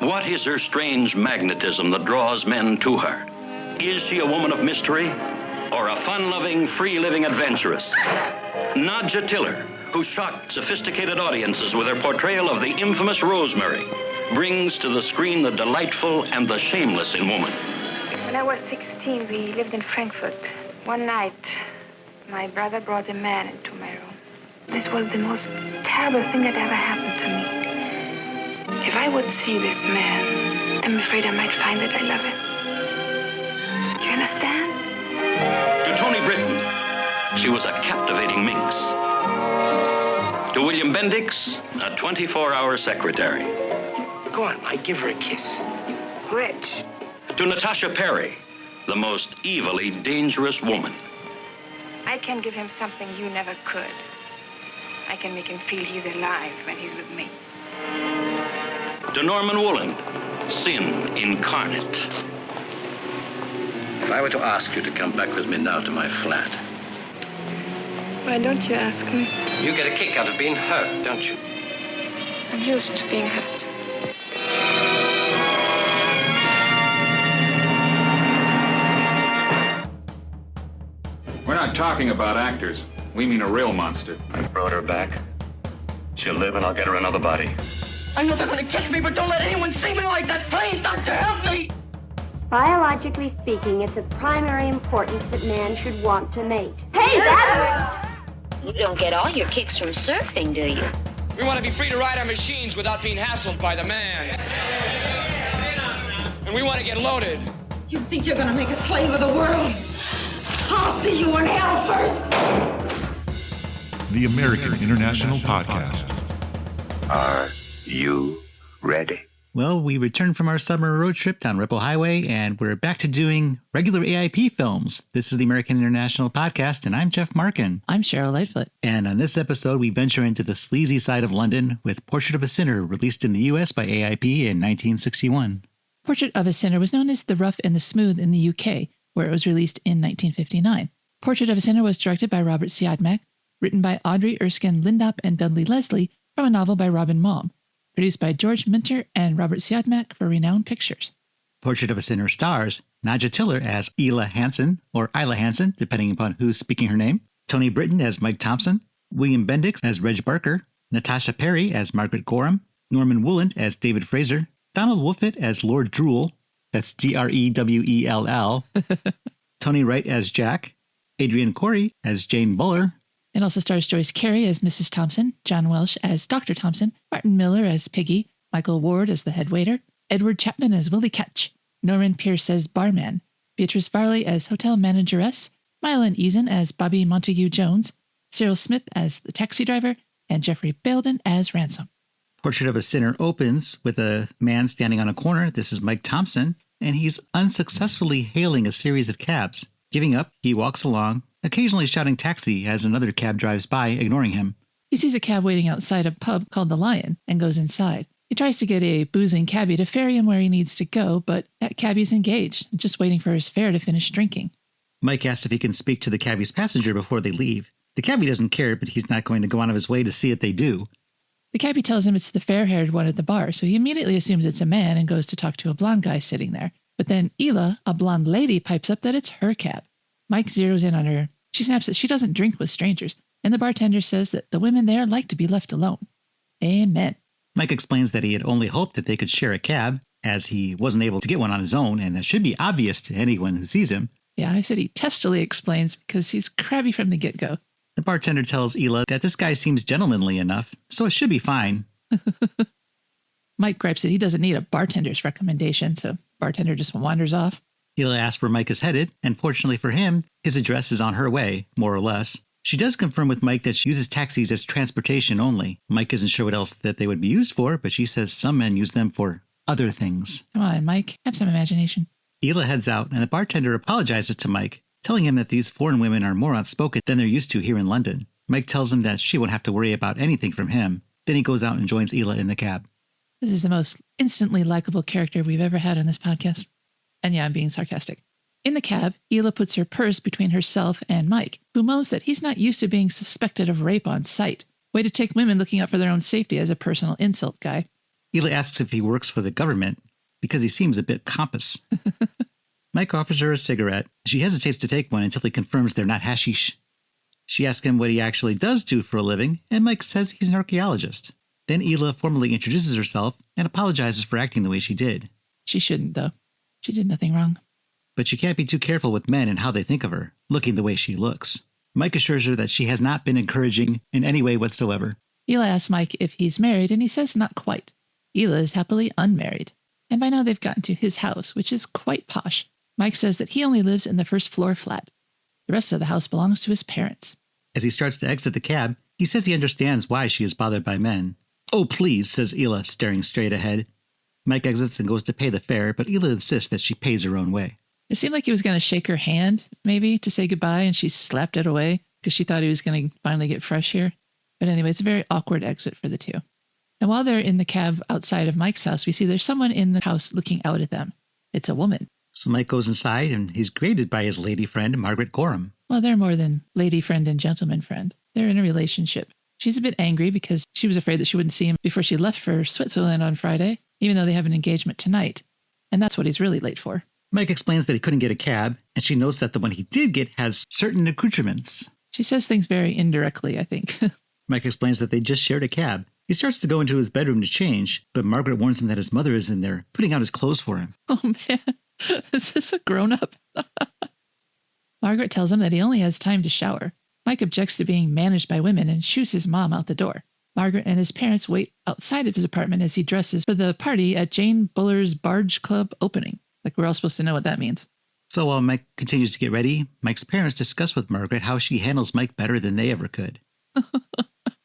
What is her strange magnetism that draws men to her? Is she a woman of mystery or a fun-loving, free-living adventuress? Nadja Tiller, who shocked sophisticated audiences with her portrayal of the infamous Rosemary, brings to the screen the delightful and the shameless in woman. When I was 16, we lived in Frankfurt. One night, my brother brought a man into my room. This was the most terrible thing that ever happened to me. If I would see this man, I'm afraid I might find that I love him. Do you understand? To Tony Britton, she was a captivating minx. To William Bendix, a 24-hour secretary. Go on, Mike, give her a kiss. Rich. To Natasha Parry, the most evilly dangerous woman. I can give him something you never could. I can make him feel he's alive when he's with me. To Norman Wooland, sin incarnate. If I were to ask you to come back with me now to my flat. Why don't you ask me? You get a kick out of being hurt, don't you? I'm used to being hurt. We're not talking about actors. We mean a real monster. I brought her back. She'll live and I'll get her another body. I know they're gonna kiss me, but don't let anyone see me like that. Please, doctor, help me! Biologically speaking, it's of primary importance that man should want to mate. Hey, that You don't get all your kicks from surfing, do you? We want to be free to ride our machines without being hassled by the man. And we want to get loaded. You think you're gonna make a slave of the world? I'll see you in hell first! The American International Podcast. Are you ready? Well, we returned from our summer road trip down Ripple Highway, and we're back to doing regular AIP films. This is the American International Podcast, and I'm Jeff Markin. I'm Cheryl Lightfoot. And on this episode, we venture into the sleazy side of London with Portrait of a Sinner, released in the U.S. by AIP in 1961. Portrait of a Sinner was known as The Rough and the Smooth in the UK, where it was released in 1959. Portrait of a Sinner was directed by Robert Siodmak, written by Audrey, Erskine-Lindop, and Dudley Leslie, from a novel by Robin Maugham. Produced by George Minter and Robert Siodmak for Renown Pictures. Portrait of a Sinner stars Nadja Tiller as Ela Hansen, or Isla Hansen, depending upon who's speaking her name, Tony Britton as Mike Thompson, William Bendix as Reg Barker, Natasha Parry as Margaret Goreham, Norman Wooland as David Fraser, Donald Wolfit as Lord Drewell, that's Drewell, Tony Wright as Jack, Adrienne Corri as Jane Buller. It also stars Joyce Carey as Mrs. Thompson, John Welsh as Dr. Thompson, Martin Miller as Piggy, Michael Ward as the head waiter, Edward Chapman as Willie Ketch, Norman Pierce as barman, Beatrice Varley as hotel manageress, Mylan Eason as Bobby Montagu-Jones, Cyril Smith as the taxi driver, and Jeffrey Belden as Ransom. Portrait of a Sinner opens with a man standing on a corner. This is Mike Thompson, and he's unsuccessfully hailing a series of cabs. Giving up, he walks along, occasionally shouting taxi as another cab drives by, ignoring him. He sees a cab waiting outside a pub called The Lion and goes inside. He tries to get a boozing cabbie to ferry him where he needs to go, but that cabbie's engaged, just waiting for his fare to finish drinking. Mike asks if he can speak to the cabbie's passenger before they leave. The cabbie doesn't care, but he's not going to go out of his way to see if they do. The cabbie tells him it's the fair-haired one at the bar, so he immediately assumes it's a man and goes to talk to a blonde guy sitting there. But then Ela, a blonde lady, pipes up that it's her cab. Mike zeroes in on her. She snaps that she doesn't drink with strangers, and the bartender says that the women there like to be left alone. Amen. Mike explains that he had only hoped that they could share a cab, as he wasn't able to get one on his own, and that should be obvious to anyone who sees him. Yeah, I said he testily explains because he's crabby from the get-go. The bartender tells Ela that this guy seems gentlemanly enough, so it should be fine. Mike gripes that he doesn't need a bartender's recommendation, so bartender just wanders off. Ela asks where Mike is headed, and fortunately for him, his address is on her way, more or less. She does confirm with Mike that she uses taxis as transportation only. Mike isn't sure what else that they would be used for, but she says some men use them for other things. Come on, Mike, have some imagination. Ela heads out, and the bartender apologizes to Mike, telling him that these foreign women are more outspoken than they're used to here in London. Mike tells him that she won't have to worry about anything from him. Then he goes out and joins Ela in the cab. This is the most instantly likable character we've ever had on this podcast. And yeah, I'm being sarcastic. In the cab, Ela puts her purse between herself and Mike, who moans that he's not used to being suspected of rape on sight. Way to take women looking out for their own safety as a personal insult, guy. Ela asks if he works for the government because he seems a bit pompous. Mike offers her a cigarette. She hesitates to take one until he confirms they're not hashish. She asks him what he actually does do for a living, and Mike says he's an archaeologist. Then Ela formally introduces herself and apologizes for acting the way she did. She shouldn't, though. She did nothing wrong. But she can't be too careful with men and how they think of her, looking the way she looks. Mike assures her that she has not been encouraging in any way whatsoever. Ela asks Mike if he's married, and he says not quite. Ela is happily unmarried. And by now they've gotten to his house, which is quite posh. Mike says that he only lives in the first floor flat. The rest of the house belongs to his parents. As he starts to exit the cab, he says he understands why she is bothered by men. "Oh, please," says Ela, staring straight ahead. Mike exits and goes to pay the fare, but Ela insists that she pays her own way. It seemed like he was going to shake her hand, maybe, to say goodbye, and she slapped it away because she thought he was going to finally get fresh here. But anyway, it's a very awkward exit for the two. And while they're in the cab outside of Mike's house, we see there's someone in the house looking out at them. It's a woman. So Mike goes inside, and he's greeted by his lady friend, Margaret Goreham. Well, they're more than lady friend and gentleman friend. They're in a relationship. She's a bit angry because she was afraid that she wouldn't see him before she left for Switzerland on Friday, even though they have an engagement tonight. And that's what he's really late for. Mike explains that he couldn't get a cab, and she notes that the one he did get has certain accoutrements. She says things very indirectly, I think. Mike explains that they just shared a cab. He starts to go into his bedroom to change, but Margaret warns him that his mother is in there, putting out his clothes for him. Oh, man. Is this a grown-up? Margaret tells him that he only has time to shower. Mike objects to being managed by women and shoos his mom out the door. Margaret and his parents wait outside of his apartment as he dresses for the party at Jane Buller's Barge Club opening. Like we're all supposed to know what that means. So while Mike continues to get ready, Mike's parents discuss with Margaret how she handles Mike better than they ever could.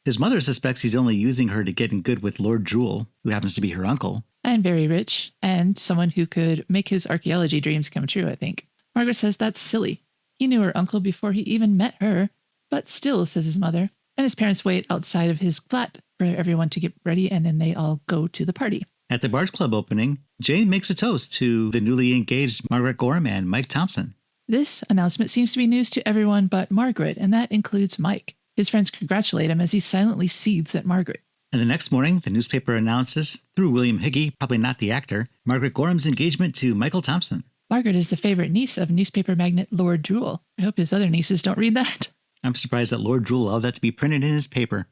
His mother suspects he's only using her to get in good with Lord Drewell, who happens to be her uncle. And very rich, and someone who could make his archaeology dreams come true, I think. Margaret says that's silly. He knew her uncle before he even met her. But still, says his mother. And his parents wait outside of his flat for everyone to get ready, and then they all go to the party. At the Barge Club opening, Jane makes a toast to the newly engaged Margaret Goreham and Mike Thompson. This announcement seems to be news to everyone but Margaret, and that includes Mike. His friends congratulate him as he silently seethes at Margaret. And the next morning, the newspaper announces, through William Higgy, probably not the actor, Margaret Goreham's engagement to Michael Thompson. Margaret is the favorite niece of newspaper magnate Lord Drewell. I hope his other nieces don't read that. I'm surprised that Lord Drewell allowed that to be printed in his paper.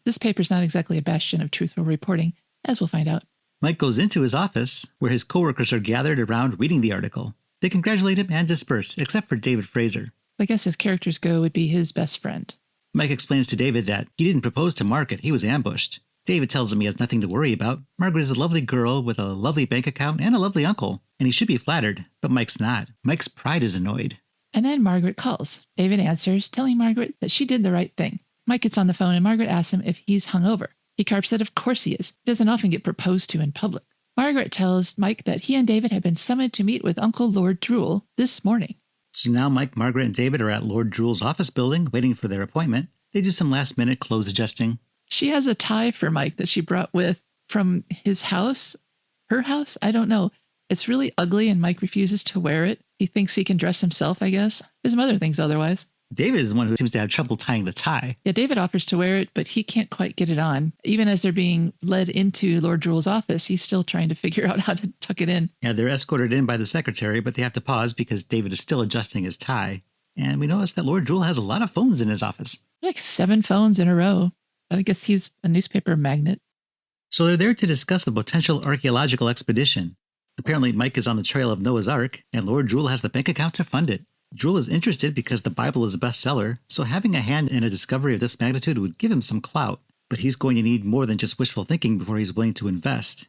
This paper's not exactly a bastion of truthful reporting, as we'll find out. Mike goes into his office, where his coworkers are gathered around reading the article. They congratulate him and disperse, except for David Fraser. I guess as characters go, would be his best friend. Mike explains to David that he didn't propose to Margaret, he was ambushed. David tells him he has nothing to worry about. Margaret is a lovely girl with a lovely bank account and a lovely uncle, and he should be flattered, but Mike's not. Mike's pride is annoyed. And then Margaret calls. David answers, telling Margaret that she did the right thing. Mike gets on the phone and Margaret asks him if he's hungover. He carps that of course he is. He doesn't often get proposed to in public. Margaret tells Mike that he and David have been summoned to meet with Uncle Lord Drewell this morning. So now Mike, Margaret, and David are at Lord Drewell's office building waiting for their appointment. They do some last-minute clothes adjusting. She has a tie for Mike that she brought with from his house. Her house? I don't know. It's really ugly and Mike refuses to wear it. He thinks he can dress himself, I guess. His mother thinks otherwise. David is the one who seems to have trouble tying the tie. Yeah, David offers to wear it, but he can't quite get it on. Even as they're being led into Lord Drewell's office, he's still trying to figure out how to tuck it in. Yeah, they're escorted in by the secretary, but they have to pause because David is still adjusting his tie. And we notice that Lord Drewell has a lot of phones in his office. Like 7 phones in a row. But I guess he's a newspaper magnate. So they're there to discuss the potential archaeological expedition. Apparently, Mike is on the trail of Noah's Ark, and Lord Drewell has the bank account to fund it. Drewell is interested because the Bible is a bestseller, so having a hand in a discovery of this magnitude would give him some clout. But he's going to need more than just wishful thinking before he's willing to invest.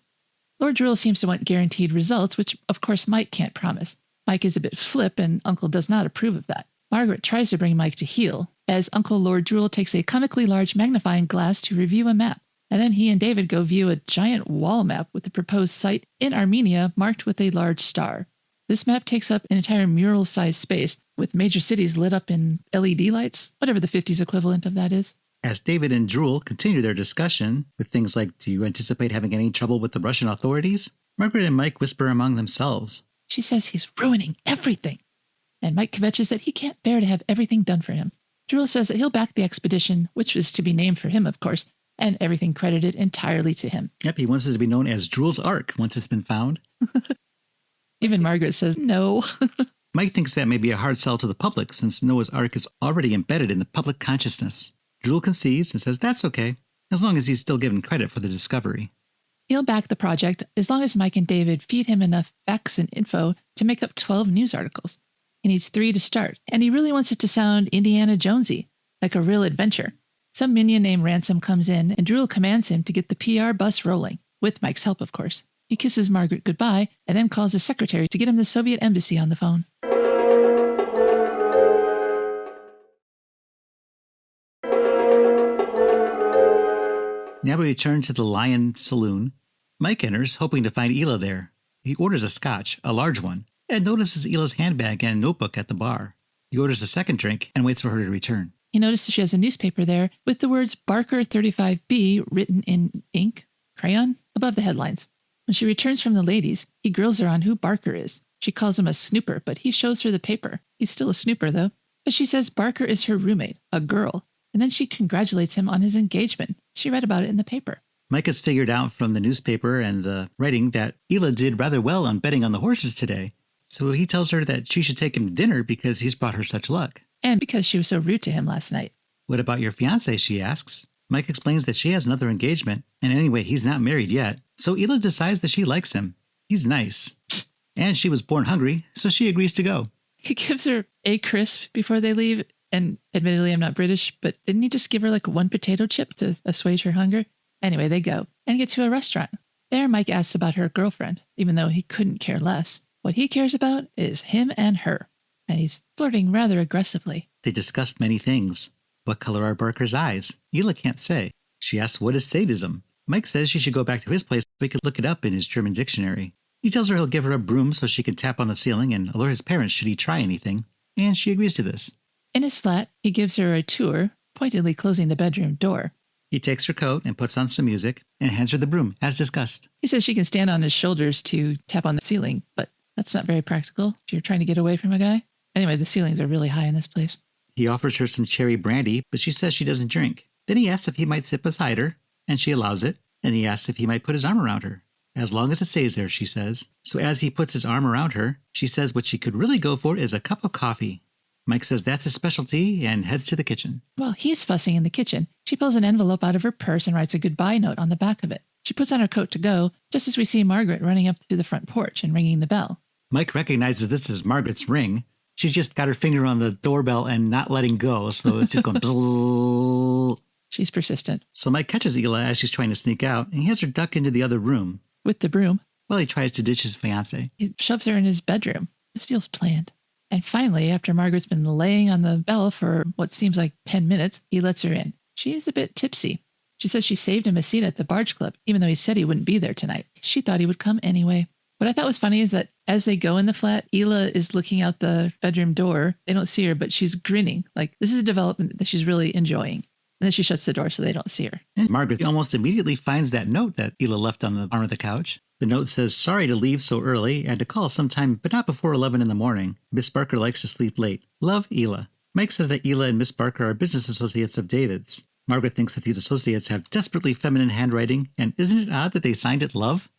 Lord Drewell seems to want guaranteed results, which of course Mike can't promise. Mike is a bit flip, and Uncle does not approve of that. Margaret tries to bring Mike to heel, as Uncle Lord Drewell takes a comically large magnifying glass to review a map. And then he and David go view a giant wall map with the proposed site in Armenia marked with a large star. This map takes up an entire mural-sized space, with major cities lit up in LED lights, whatever the 50s equivalent of that is. As David and Drewell continue their discussion, with things like, do you anticipate having any trouble with the Russian authorities? Margaret and Mike whisper among themselves. She says he's ruining everything. And Mike kvetches that he can't bear to have everything done for him. Drewell says that he'll back the expedition, which is to be named for him, of course, and everything credited entirely to him. Yep, he wants it to be known as Drewell's Ark once it's been found. Even Margaret says no. Mike thinks that may be a hard sell to the public since Noah's Ark is already embedded in the public consciousness. Drewell concedes and says that's okay, as long as he's still given credit for the discovery. He'll back the project as long as Mike and David feed him enough facts and info to make up 12 news articles. He needs 3 to start, and he really wants it to sound Indiana Jonesy, like a real adventure. Some minion named Ransom comes in, and Drewell commands him to get the PR bus rolling, with Mike's help, of course. He kisses Margaret goodbye, and then calls his secretary to get him the Soviet embassy on the phone. Now we return to the Lion Saloon. Mike enters, hoping to find Ela there. He orders a scotch, a large one, and notices Ela's handbag and notebook at the bar. He orders a second drink and waits for her to return. He notices she has a newspaper there with the words Barker 35B written in ink, crayon, above the headlines. When she returns from the ladies, he grills her on who Barker is. She calls him a snooper, but he shows her the paper. He's still a snooper, though. But she says Barker is her roommate, a girl, and then she congratulates him on his engagement. She read about it in the paper. Mike has figured out from the newspaper and the writing that Ela did rather well on betting on the horses today. So he tells her that she should take him to dinner because he's brought her such luck. And because she was so rude to him last night. What about your fiancé, she asks. Mike explains that she has another engagement, and anyway, he's not married yet. So Ela decides that she likes him. He's nice. And she was born hungry, so she agrees to go. He gives her a crisp before they leave. And admittedly, I'm not British, but didn't he just give her like one potato chip to assuage her hunger? Anyway, they go and get to a restaurant. There, Mike asks about her girlfriend, even though he couldn't care less. What he cares about is him and her. And he's flirting rather aggressively. They discuss many things. What color are Barker's eyes? Ela can't say. She asks what is sadism. Mike says she should go back to his place so he could look it up in his German dictionary. He tells her he'll give her a broom so she can tap on the ceiling and alert his parents should he try anything. And she agrees to this. In his flat, he gives her a tour, pointedly closing the bedroom door. He takes her coat and puts on some music and hands her the broom, as discussed. He says she can stand on his shoulders to tap on the ceiling, but that's not very practical if you're trying to get away from a guy. Anyway, the ceilings are really high in this place. He offers her some cherry brandy, but she says she doesn't drink. Then he asks if he might sit beside her, and she allows it. And he asks if he might put his arm around her. As long as it stays there, she says. So as he puts his arm around her, she says what she could really go for is a cup of coffee. Mike says that's his specialty and heads to the kitchen. While he's fussing in the kitchen, she pulls an envelope out of her purse and writes a goodbye note on the back of it. She puts on her coat to go, just as we see Margaret running up to the front porch and ringing the bell. Mike recognizes this as Margaret's ring. She's just got her finger on the doorbell and not letting go, so it's just going... She's persistent. So Mike catches Ela as she's trying to sneak out, and he has her duck into the other room. With the broom. Well, he tries to ditch his fiancée. He shoves her in his bedroom. This feels planned. And finally, after Margaret's been laying on the bell for what seems like 10 minutes, he lets her in. She is a bit tipsy. She says she saved him a seat at the Barge Club, even though he said he wouldn't be there tonight. She thought he would come anyway. What I thought was funny is that as they go in the flat, Ela is looking out the bedroom door. They don't see her, but she's grinning. Like, this is a development that she's really enjoying. And then she shuts the door so they don't see her. And Margaret almost immediately finds that note that Ela left on the arm of the couch. The note says, sorry to leave so early and to call sometime, but not before 11 in the morning. Miss Barker likes to sleep late. Love, Ela. Mike says that Ela and Miss Barker are business associates of David's. Margaret thinks that these associates have desperately feminine handwriting, and isn't it odd that they signed it Love?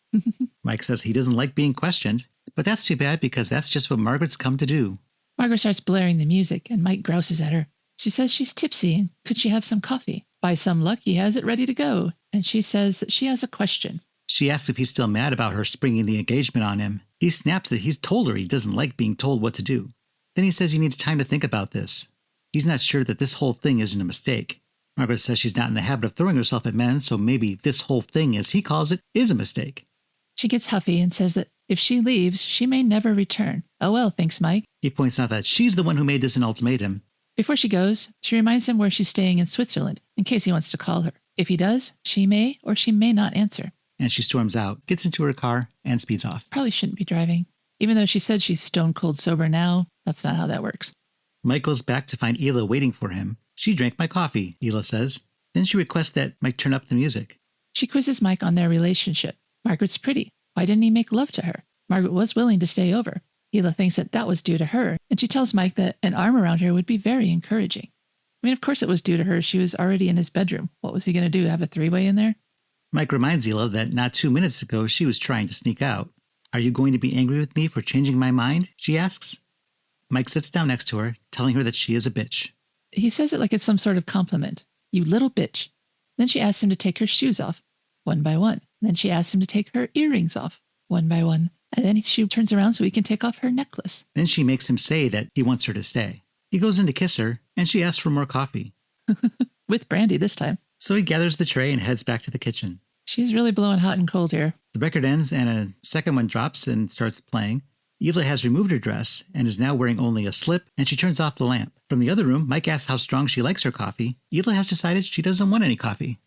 Mike says he doesn't like being questioned, but that's too bad because that's just what Margaret's come to do. Margaret starts blaring the music, and Mike grouses at her. She says she's tipsy, and could she have some coffee? By some luck, he has it ready to go, and she says that she has a question. She asks if he's still mad about her springing the engagement on him. He snaps that he's told her he doesn't like being told what to do. Then he says he needs time to think about this. He's not sure that this whole thing isn't a mistake. Margaret says she's not in the habit of throwing herself at men, so maybe this whole thing, as he calls it, is a mistake. She gets huffy and says that if she leaves, she may never return. Oh well, thinks Mike. He points out that she's the one who made this an ultimatum. Before she goes, she reminds him where she's staying in Switzerland, in case he wants to call her. If he does, she may or she may not answer. And she storms out, gets into her car, and speeds off. Probably shouldn't be driving. Even though she said she's stone cold sober now, that's not how that works. Mike goes back to find Ela waiting for him. She drank my coffee, Ela says. Then she requests that Mike turn up the music. She quizzes Mike on their relationship. Margaret's pretty. Why didn't he make love to her? Margaret was willing to stay over. Ela thinks that was due to her, and she tells Mike that an arm around her would be very encouraging. I mean, of course it was due to her. She was already in his bedroom. What was he going to do, have a three-way in there? Mike reminds Hila that not 2 minutes ago she was trying to sneak out. Are you going to be angry with me for changing my mind? She asks. Mike sits down next to her, telling her that she is a bitch. He says it like it's some sort of compliment. You little bitch. Then she asks him to take her shoes off, one by one. Then she asks him to take her earrings off, one by one. And then she turns around so he can take off her necklace. Then she makes him say that he wants her to stay. He goes in to kiss her, and she asks for more coffee. With brandy this time. So he gathers the tray and heads back to the kitchen. She's really blowing hot and cold here. The record ends and a second one drops and starts playing. Hila has removed her dress and is now wearing only a slip, and she turns off the lamp. From the other room, Mike asks how strong she likes her coffee. Hila has decided she doesn't want any coffee.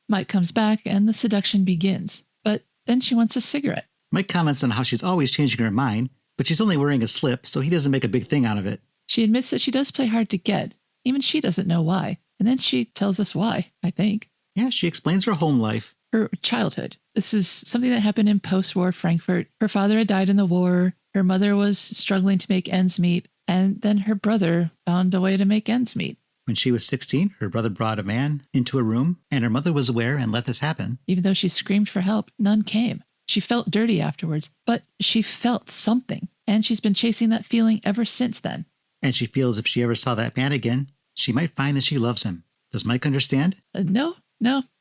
Mike comes back and the seduction begins. But then she wants a cigarette. Mike comments on how she's always changing her mind, but she's only wearing a slip, so he doesn't make a big thing out of it. She admits that she does play hard to get. Even she doesn't know why. And then she tells us why, I think. Yeah, she explains her home life. Her childhood. This is something that happened in post-war Frankfurt. Her father had died in the war. Her mother was struggling to make ends meet. And then her brother found a way to make ends meet. When she was 16, her brother brought a man into a room, and her mother was aware and let this happen. Even though she screamed for help, none came. She felt dirty afterwards, but she felt something. And she's been chasing that feeling ever since then. And she feels if she ever saw that man again, she might find that she loves him. Does Mike understand? No,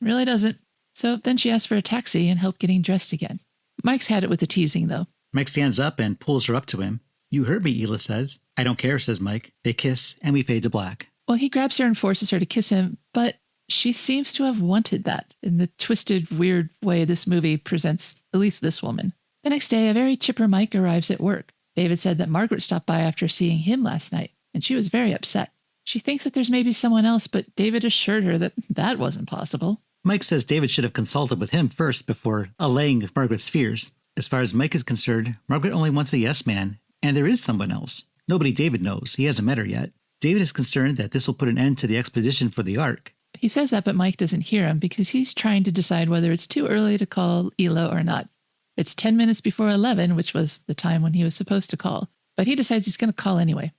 really doesn't. So then she asks for a taxi and help getting dressed again. Mike's had it with the teasing, though. Mike stands up and pulls her up to him. You hurt me, Hila says. I don't care, says Mike. They kiss, and we fade to black. Well, he grabs her and forces her to kiss him, but she seems to have wanted that in the twisted, weird way this movie presents at least this woman. The next day, a very chipper Mike arrives at work. David said that Margaret stopped by after seeing him last night, and she was very upset. She thinks that there's maybe someone else, but David assured her that that wasn't possible. Mike says David should have consulted with him first before allaying Margaret's fears. As far as Mike is concerned, Margaret only wants a yes man, and there is someone else. Nobody David knows. He hasn't met her yet. David is concerned that this will put an end to the expedition for the Ark. He says that, but Mike doesn't hear him because he's trying to decide whether it's too early to call Hila or not. It's 10 minutes before 11, which was the time when he was supposed to call, but he decides he's going to call anyway.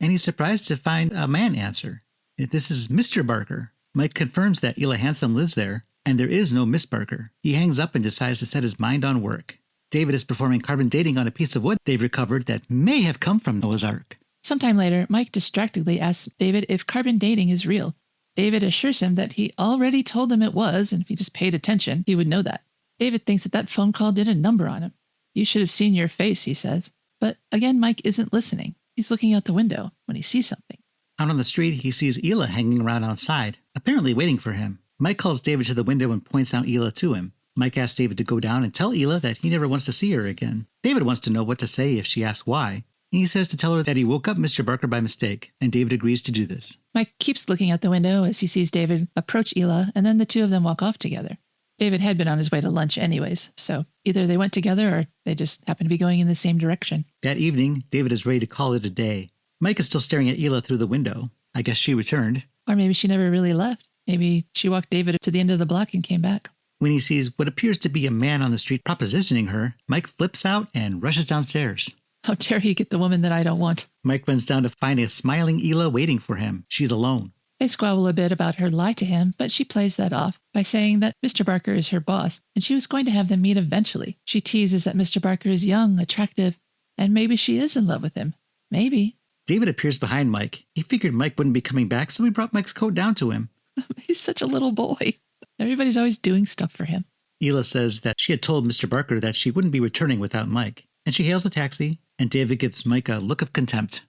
And he's surprised to find a man answer. This is Mr. Barker. Mike confirms that Hila Hansen lives there, and there is no Miss Barker. He hangs up and decides to set his mind on work. David is performing carbon dating on a piece of wood they've recovered that may have come from Noah's Ark. Sometime later, Mike distractedly asks David if carbon dating is real. David assures him that he already told him it was, and if he just paid attention, he would know that. David thinks that phone call did a number on him. You should have seen your face, he says. But again, Mike isn't listening. He's looking out the window when he sees something. Out on the street, he sees Hila hanging around outside, apparently waiting for him. Mike calls David to the window and points out Hila to him. Mike asks David to go down and tell Hila that he never wants to see her again. David wants to know what to say if she asks why. And he says to tell her that he woke up Mr. Barker by mistake, and David agrees to do this. Mike keeps looking out the window as he sees David approach Hila, and then the two of them walk off together. David had been on his way to lunch anyways, so either they went together or they just happened to be going in the same direction. That evening, David is ready to call it a day. Mike is still staring at Hila through the window. I guess she returned. Or maybe she never really left. Maybe she walked David to the end of the block and came back. When he sees what appears to be a man on the street propositioning her, Mike flips out and rushes downstairs. How dare he get the woman that I don't want? Mike runs down to find a smiling Hila waiting for him. She's alone. They squabble a bit about her lie to him, but she plays that off by saying that Mr. Barker is her boss, and she was going to have them meet eventually. She teases that Mr. Barker is young, attractive, and maybe she is in love with him. Maybe. David appears behind Mike. He figured Mike wouldn't be coming back, so he brought Mike's coat down to him. He's such a little boy. Everybody's always doing stuff for him. Hila says that she had told Mr. Barker that she wouldn't be returning without Mike, and she hails a taxi, and David gives Mike a look of contempt.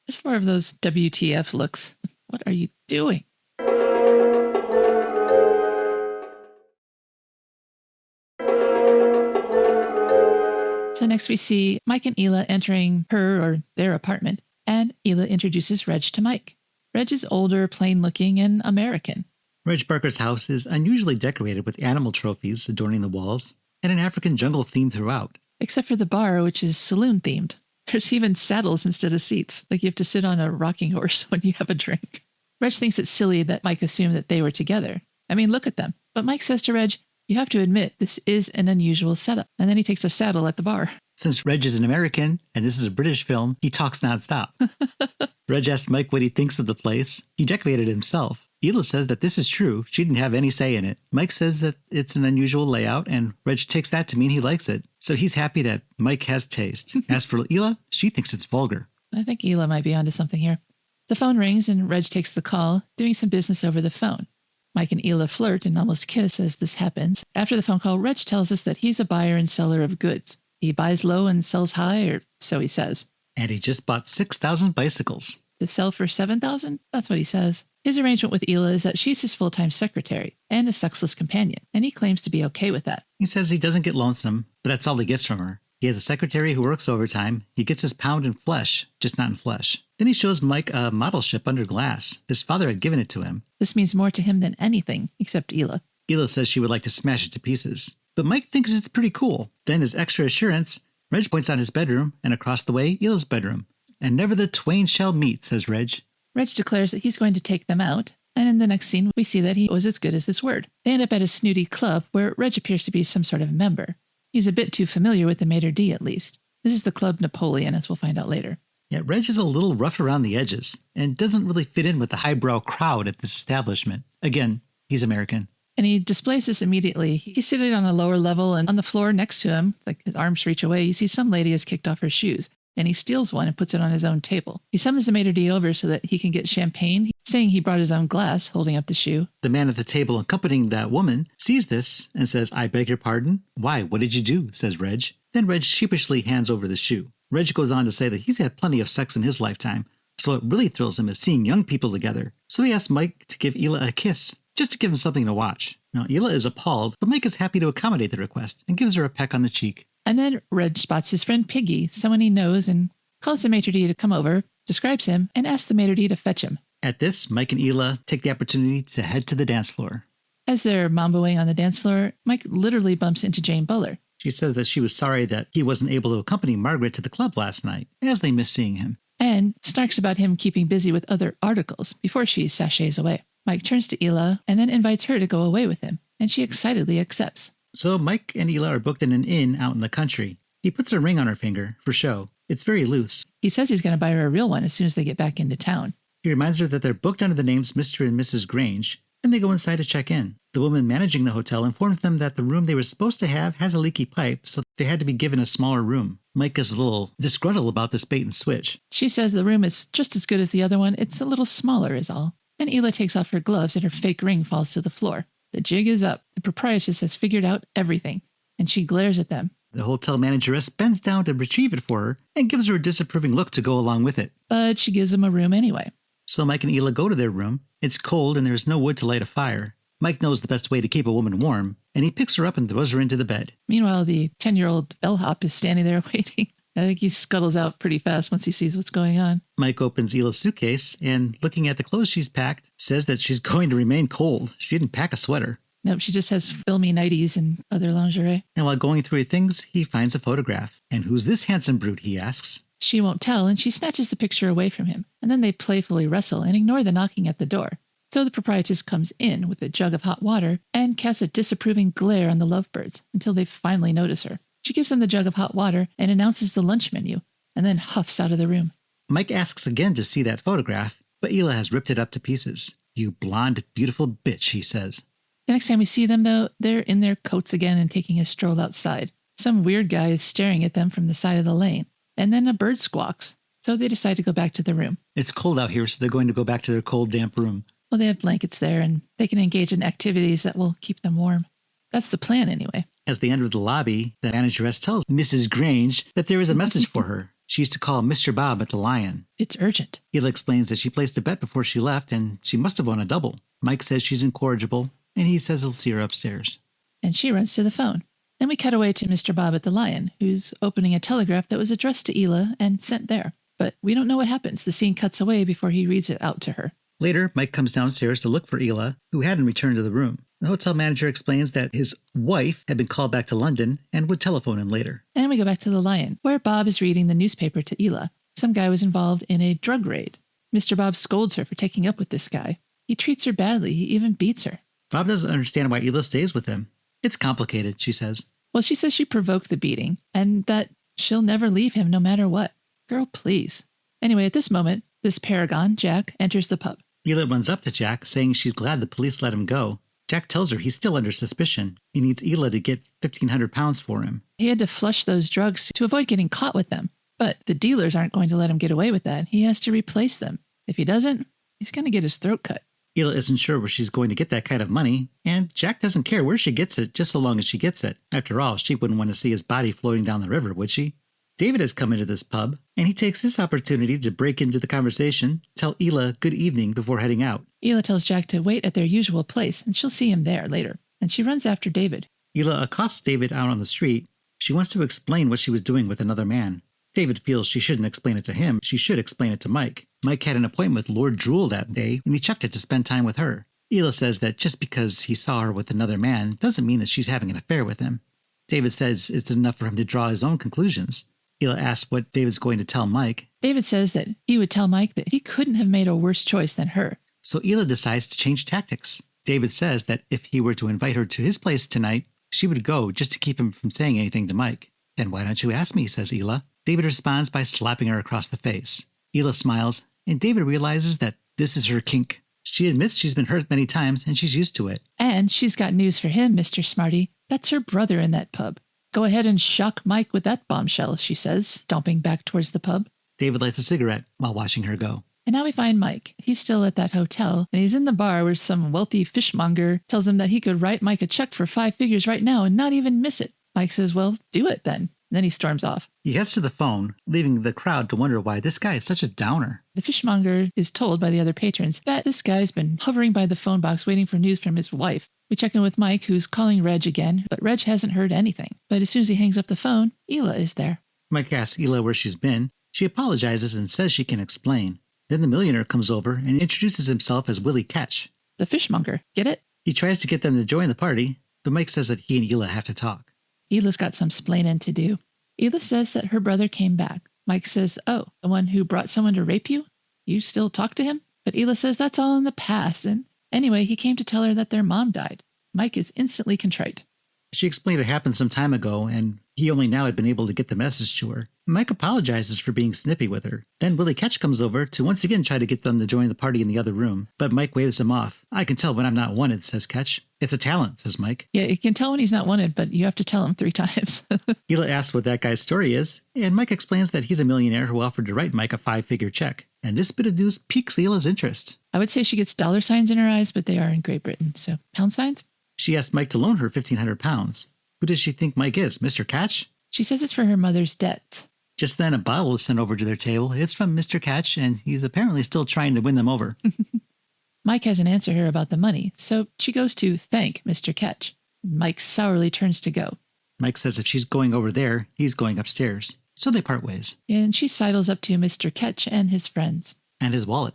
It's more of those WTF looks. What are you doing? So next we see Mike and Hila entering her or their apartment, and Hila introduces Reg to Mike. Reg is older, plain-looking, and American. Reg Barker's house is unusually decorated with animal trophies adorning the walls, and an African jungle theme throughout. Except for the bar, which is saloon-themed. There's even saddles instead of seats, like you have to sit on a rocking horse when you have a drink. Reg thinks it's silly that Mike assumed that they were together. I mean, look at them. But Mike says to Reg, you have to admit, this is an unusual setup. And then he takes a saddle at the bar. Since Reg is an American, and this is a British film, he talks nonstop. Reg asks Mike what he thinks of the place. He decorated it himself. Ela says that this is true. She didn't have any say in it. Mike says that it's an unusual layout, and Reg takes that to mean he likes it. So he's happy that Mike has taste. As for Ela, she thinks it's vulgar. I think Ela might be onto something here. The phone rings and Reg takes the call, doing some business over the phone. Mike and Ela flirt and almost kiss as this happens. After the phone call, Reg tells us that he's a buyer and seller of goods. He buys low and sells high, or so he says. And he just bought 6,000 bicycles. To sell for 7,000? That's what he says. His arrangement with Ela is that she's his full-time secretary and a sexless companion, and he claims to be okay with that. He says he doesn't get lonesome, but that's all he gets from her. He has a secretary who works overtime. He gets his pound in flesh, just not in flesh. Then he shows Mike a model ship under glass. His father had given it to him. This means more to him than anything, except Ela. Ela says she would like to smash it to pieces. But Mike thinks it's pretty cool. Then as extra assurance, Reg points out his bedroom, and across the way, Ela's bedroom. And never the twain shall meet, says Reg. Reg declares that he's going to take them out, and in the next scene, we see that he was as good as his word. They end up at a snooty club where Reg appears to be some sort of member. He's a bit too familiar with the maitre d', at least. This is the Club Napoleon, as we'll find out later. Yeah, Reg is a little rough around the edges, and doesn't really fit in with the highbrow crowd at this establishment. Again, he's American. And he displays this immediately. He's sitting on a lower level, and on the floor next to him, like his arms reach away, you see some lady has kicked off her shoes. And he steals one and puts it on his own table. He summons the maitre d' over so that he can get champagne, saying he brought his own glass, holding up the shoe. The man at the table accompanying that woman sees this and says, "I beg your pardon? Why, what did you do?" says Reg. Then Reg sheepishly hands over the shoe. Reg goes on to say that he's had plenty of sex in his lifetime, so what really thrills him is seeing young people together. So he asks Mike to give Ela a kiss, just to give him something to watch. Now, Ela is appalled, but Mike is happy to accommodate the request and gives her a peck on the cheek. And then Reg spots his friend Piggy, someone he knows, and calls the maitre d' to come over, describes him, and asks the maitre d' to fetch him. At this, Mike and Ela take the opportunity to head to the dance floor. As they're mamboing on the dance floor, Mike literally bumps into Jane Buller. She says that she was sorry that he wasn't able to accompany Margaret to the club last night, as they miss seeing him. And snarks about him keeping busy with other articles before she sachets away. Mike turns to Ela and then invites her to go away with him, and she excitedly accepts. So Mike and Ela are booked in an inn out in the country. He puts a ring on her finger, for show. It's very loose. He says he's going to buy her a real one as soon as they get back into town. He reminds her that they're booked under the names Mr. and Mrs. Grange, and they go inside to check in. The woman managing the hotel informs them that the room they were supposed to have has a leaky pipe, so they had to be given a smaller room. Mike is a little disgruntled about this bait and switch. She says the room is just as good as the other one, it's a little smaller is all. And Ela takes off her gloves and her fake ring falls to the floor. The jig is up. The proprietress has figured out everything, and she glares at them. The hotel manageress bends down to retrieve it for her and gives her a disapproving look to go along with it. But she gives them a room anyway. So Mike and Ela go to their room. It's cold and there's no wood to light a fire. Mike knows the best way to keep a woman warm, and he picks her up and throws her into the bed. Meanwhile, the 10-year-old bellhop is standing there waiting. I think he scuttles out pretty fast once he sees what's going on. Mike opens Ela's suitcase and, looking at the clothes she's packed, says that she's going to remain cold. She didn't pack a sweater. Nope, she just has filmy nighties and other lingerie. And while going through her things, he finds a photograph. And who's this handsome brute, he asks. She won't tell, and she snatches the picture away from him. And then they playfully wrestle and ignore the knocking at the door. So the proprietress comes in with a jug of hot water and casts a disapproving glare on the lovebirds until they finally notice her. She gives them the jug of hot water and announces the lunch menu, and then huffs out of the room. Mike asks again to see that photograph, but Ela has ripped it up to pieces. "You blonde, beautiful bitch," he says. The next time we see them, though, they're in their coats again and taking a stroll outside. Some weird guy is staring at them from the side of the lane, and then a bird squawks, so they decide to go back to the room. It's cold out here, so they're going to go back to their cold, damp room. Well, they have blankets there, and they can engage in activities that will keep them warm. That's the plan, anyway. As they enter the lobby, the manageress tells Mrs. Grange that there is a message for her. She's to call Mr. Bob at the Lion. It's urgent. Ela explains that she placed a bet before she left, and she must have won a double. Mike says she's incorrigible, and he says he'll see her upstairs. And she runs to the phone. Then we cut away to Mr. Bob at the Lion, who's opening a telegraph that was addressed to Ela and sent there. But we don't know what happens. The scene cuts away before he reads it out to her. Later, Mike comes downstairs to look for Ela, who hadn't returned to the room. The hotel manager explains that his wife had been called back to London and would telephone him later. And we go back to the Lion, where Bob is reading the newspaper to Ela. Some guy was involved in a drug raid. Mr. Bob scolds her for taking up with this guy. He treats her badly. He even beats her. Bob doesn't understand why Ela stays with him. It's complicated, she says. Well, she says she provoked the beating and that she'll never leave him no matter what. Girl, please. Anyway, at this moment, This paragon, Jack, enters the pub. Ela runs up to Jack, saying she's glad the police let him go. Jack tells her he's still under suspicion. He needs Ela to get £1,500 for him. He had to flush those drugs to avoid getting caught with them. But the dealers aren't going to let him get away with that. He has to replace them. If he doesn't, he's going to get his throat cut. Ela isn't sure where she's going to get that kind of money, and Jack doesn't care where she gets it, just so long as she gets it. After all, she wouldn't want to see his body floating down the river, would she? David has come into this pub, and he takes this opportunity to break into the conversation, tell Ela good evening before heading out. Ela tells Jack to wait at their usual place, and she'll see him there later. And she runs after David. Ela accosts David out on the street. She wants to explain what she was doing with another man. David feels she shouldn't explain it to him. She should explain it to Mike. Mike had an appointment with Lord Drewell that day, and he chucked it to spend time with her. Ela says that just because he saw her with another man doesn't mean that she's having an affair with him. David says it's enough for him to draw his own conclusions. Ela asks what David's going to tell Mike. David says that he would tell Mike that he couldn't have made a worse choice than her. So Ela decides to change tactics. David says that if he were to invite her to his place tonight, she would go just to keep him from saying anything to Mike. Then why don't you ask me, says Ela. David responds by slapping her across the face. Ela smiles, and David realizes that this is her kink. She admits she's been hurt many times, and she's used to it. And she's got news for him, Mr. Smarty. That's her brother in that pub. Go ahead and shock Mike with that bombshell, she says, stomping back towards the pub. David lights a cigarette while watching her go. And now we find Mike. He's still at that hotel, and he's in the bar where some wealthy fishmonger tells him that he could write Mike a check for 5 figures right now and not even miss it. Mike says, well, do it then. Then he storms off. He heads to the phone, leaving the crowd to wonder why this guy is such a downer. The fishmonger is told by the other patrons that this guy's been hovering by the phone box waiting for news from his wife. We check in with Mike, who's calling Reg again, but Reg hasn't heard anything. But as soon as he hangs up the phone, Ela is there. Mike asks Ela where she's been. She apologizes and says she can explain. Then the millionaire comes over and introduces himself as Willie Ketch. The fishmonger. Get it? He tries to get them to join the party, but Mike says that he and Ela have to talk. Ela's got some splaining to do. Ela says that her brother came back. Mike says, oh, the one who brought someone to rape you? You still talk to him? But Ela says that's all in the past, and anyway, he came to tell her that their mom died. Mike is instantly contrite. She explained it happened some time ago, and he only now had been able to get the message to her. Mike apologizes for being snippy with her. Then Willie Ketch comes over to once again try to get them to join the party in the other room, but Mike waves him off. I can tell when I'm not wanted, says Ketch. It's a talent, says Mike. Yeah, you can tell when he's not wanted, but you have to tell him 3 times. Ela asks what that guy's story is, and Mike explains that he's a millionaire who offered to write Mike a 5-figure check. And this bit of news piques Ela's interest. I would say she gets dollar signs in her eyes, but they are in Great Britain, so pound signs? She asked Mike to loan her £1,500. Who does she think Mike is, Mr. Ketch? She says it's for her mother's debts. Just then, a bottle is sent over to their table. It's from Mr. Ketch, and he's apparently still trying to win them over. Mike hasn't answered her about the money, so she goes to thank Mr. Ketch. Mike sourly turns to go. Mike says if she's going over there, he's going upstairs. So they part ways. And she sidles up to Mr. Ketch and his friends. And his wallet.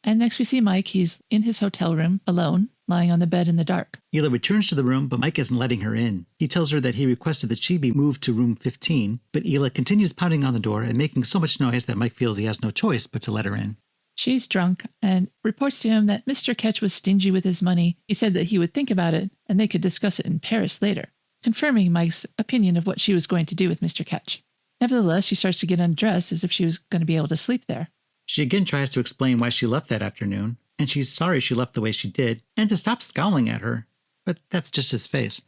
And next we see Mike. He's in his hotel room, alone, lying on the bed in the dark. Ela returns to the room, but Mike isn't letting her in. He tells her that he requested that she be moved to room 15, but Ela continues pounding on the door and making so much noise that Mike feels he has no choice but to let her in. She's drunk and reports to him that Mr. Ketch was stingy with his money. He said that he would think about it and they could discuss it in Paris later, confirming Mike's opinion of what she was going to do with Mr. Ketch. Nevertheless, she starts to get undressed as if she was going to be able to sleep there. She again tries to explain why she left that afternoon, and she's sorry she left the way she did, and to stop scowling at her. But that's just his face.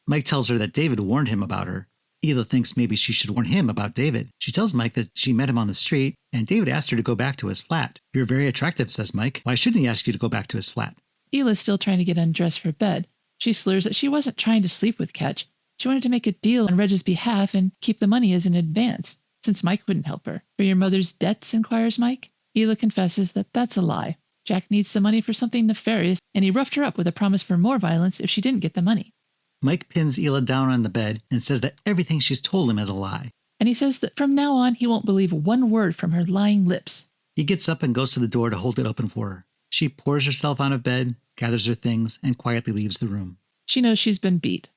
Mike tells her that David warned him about her. Ela thinks maybe she should warn him about David. She tells Mike that she met him on the street, and David asked her to go back to his flat. You're very attractive, says Mike. Why shouldn't he ask you to go back to his flat? Ela's still trying to get undressed for bed. She slurs that she wasn't trying to sleep with Ketch. She wanted to make a deal on Reg's behalf and keep the money as an advance, since Mike wouldn't help her. For your mother's debts, inquires Mike. Ela confesses that that's a lie. Jack needs the money for something nefarious, and he roughed her up with a promise for more violence if she didn't get the money. Mike pins Ela down on the bed and says that everything she's told him is a lie. And he says that from now on he won't believe one word from her lying lips. He gets up and goes to the door to hold it open for her. She pours herself out of bed, gathers her things, and quietly leaves the room. She knows she's been beat.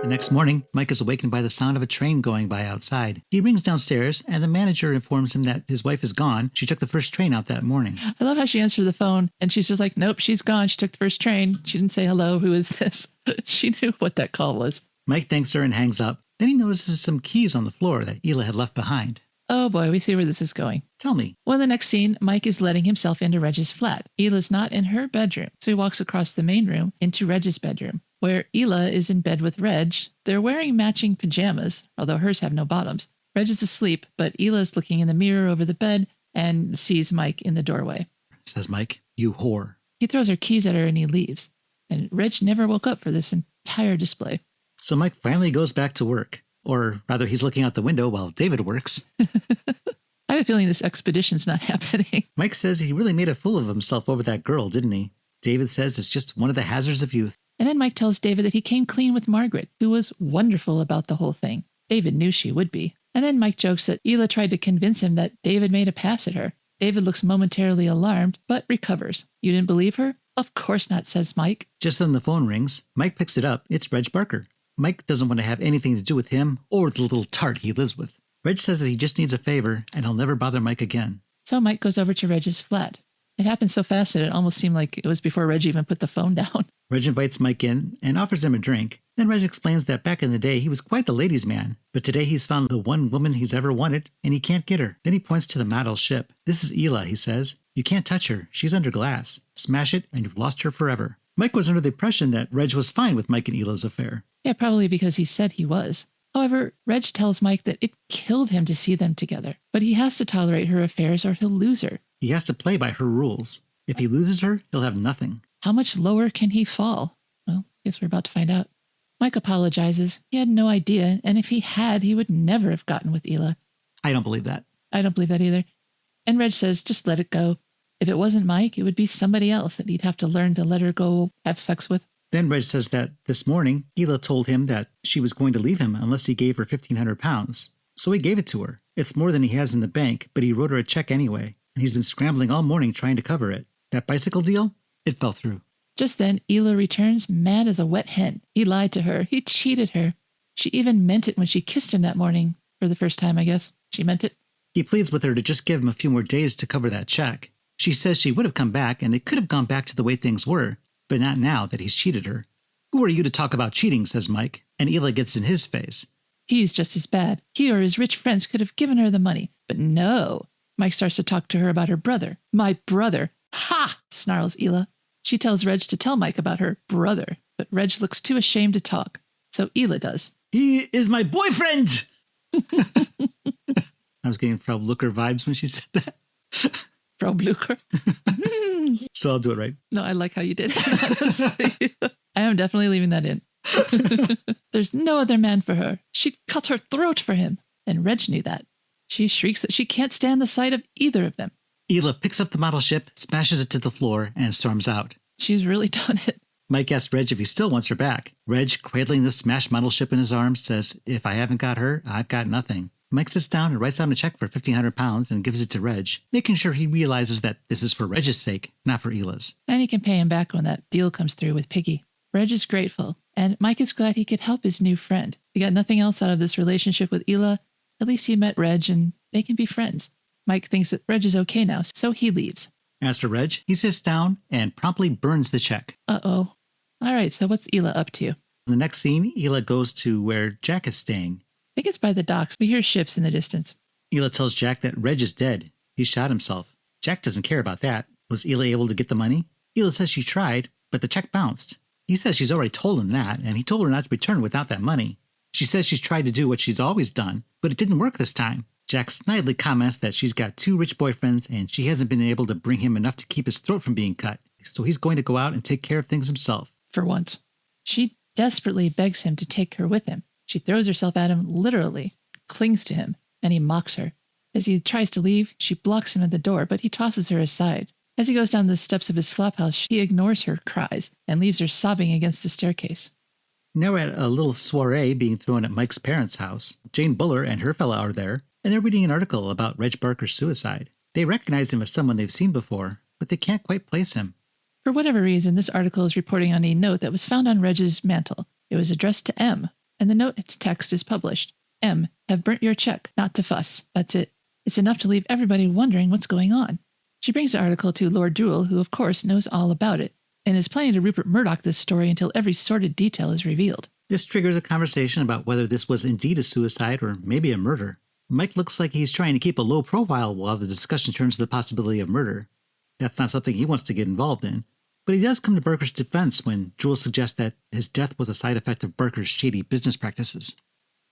And next morning, Mike is awakened by the sound of a train going by outside. He rings downstairs, and the manager informs him that his wife is gone. She took the first train out that morning. I love how she answered the phone, and she's just like, nope, she's gone. She took the first train. She didn't say, hello, who is this? She knew what that call was. Mike thanks her and hangs up. Then he notices some keys on the floor that Ela had left behind. Oh boy, we see where this is going. Tell me. Well, the next scene, Mike is letting himself into Reg's flat. Ela's not in her bedroom, so he walks across the main room into Reg's bedroom, where Ela is in bed with Reg. They're wearing matching pajamas, although hers have no bottoms. Reg is asleep, but Ela's looking in the mirror over the bed and sees Mike in the doorway. Says Mike, you whore. He throws her keys at her and he leaves. And Reg never woke up for this entire display. So Mike finally goes back to work. Or rather, he's looking out the window while David works. I have a feeling this expedition's not happening. Mike says he really made a fool of himself over that girl, didn't he? David says it's just one of the hazards of youth. And then Mike tells David that he came clean with Margaret, who was wonderful about the whole thing. David knew she would be. And then Mike jokes that Ela tried to convince him that David made a pass at her. David looks momentarily alarmed, but recovers. You didn't believe her? Of course not, says Mike. Just then the phone rings. Mike picks it up. It's Reg Barker. Mike doesn't want to have anything to do with him or the little tart he lives with. Reg says that he just needs a favor and he'll never bother Mike again. So Mike goes over to Reg's flat. It happened so fast that it almost seemed like it was before Reg even put the phone down. Reg invites Mike in and offers him a drink. Then Reg explains that back in the day he was quite the ladies' man, but today he's found the one woman he's ever wanted and he can't get her. Then he points to the model ship. This is Ela, he says. You can't touch her. She's under glass. Smash it and you've lost her forever. Mike was under the impression that Reg was fine with Mike and Ela's affair. Yeah, probably because he said he was. However, Reg tells Mike that it killed him to see them together, but he has to tolerate her affairs or he'll lose her. He has to play by her rules. If he loses her, he'll have nothing. How much lower can he fall? Well, guess we're about to find out. Mike apologizes. He had no idea, and if he had, he would never have gotten with Ela. I don't believe that. I don't believe that either. And Reg says, just let it go. If it wasn't Mike, it would be somebody else that he'd have to learn to let her go have sex with. Then Reg says that this morning, Ela told him that she was going to leave him unless he gave her £1,500. So he gave it to her. It's more than he has in the bank, but he wrote her a check anyway, and he's been scrambling all morning trying to cover it. That bicycle deal? It fell through. Just then, Ela returns mad as a wet hen. He lied to her. He cheated her. She even meant it when she kissed him that morning. For the first time, I guess. She meant it. He pleads with her to just give him a few more days to cover that check. She says she would have come back, and it could have gone back to the way things were, but not now that he's cheated her. Who are you to talk about cheating, says Mike, and Ela gets in his face. He's just as bad. He or his rich friends could have given her the money, but no. Mike starts to talk to her about her brother. My brother. Ha! Snarls Ela. She tells Reg to tell Mike about her brother, but Reg looks too ashamed to talk, so Ela does. He is my boyfriend! I was getting Frau Blucher vibes when she said that. Frau Blucher? So I'll do it right. No, I like how you did it, honestly. I am definitely leaving that in. There's no other man for her. She'd cut her throat for him, and Reg knew that. She shrieks that she can't stand the sight of either of them. Ela picks up the model ship, smashes it to the floor, and storms out. She's really done it. Mike asks Reg if he still wants her back. Reg, cradling the smashed model ship in his arms, says, if I haven't got her, I've got nothing. Mike sits down and writes down a check for £1,500 and gives it to Reg, making sure he realizes that this is for Reg's sake, not for Ela's. And he can pay him back when that deal comes through with Piggy. Reg is grateful, and Mike is glad he could help his new friend. He got nothing else out of this relationship with Ela. At least he met Reg, and they can be friends. Mike thinks that Reg is okay now, so he leaves. As for Reg, he sits down and promptly burns the check. Uh-oh. All right, so what's Ela up to? In the next scene, Ela goes to where Jack is staying. I think it's by the docks. We hear ships in the distance. Ela tells Jack that Reg is dead. He shot himself. Jack doesn't care about that. Was Ela able to get the money? Ela says she tried, but the check bounced. He says she's already told him that, and he told her not to return without that money. She says she's tried to do what she's always done, but it didn't work this time. Jack snidely comments that she's got 2 rich boyfriends and she hasn't been able to bring him enough to keep his throat from being cut, so he's going to go out and take care of things himself. For once. She desperately begs him to take her with him. She throws herself at him, literally, clings to him, and he mocks her. As he tries to leave, she blocks him at the door, but he tosses her aside. As he goes down the steps of his flophouse, he ignores her cries and leaves her sobbing against the staircase. Now we're at a little soiree being thrown at Mike's parents' house. Jane Buller and her fella are there, and they're reading an article about Reg Barker's suicide. They recognize him as someone they've seen before, but they can't quite place him. For whatever reason, this article is reporting on a note that was found on Reg's mantle. It was addressed to M. and the note text is published. M. Have burnt your check, not to fuss. That's it. It's enough to leave everybody wondering what's going on. She brings the article to Lord Drewell, who of course knows all about it, and is planning to Rupert Murdoch this story until every sordid detail is revealed. This triggers a conversation about whether this was indeed a suicide or maybe a murder. Mike looks like he's trying to keep a low profile while the discussion turns to the possibility of murder. That's not something he wants to get involved in. But he does come to Barker's defense when Drewell suggests that his death was a side effect of Barker's shady business practices.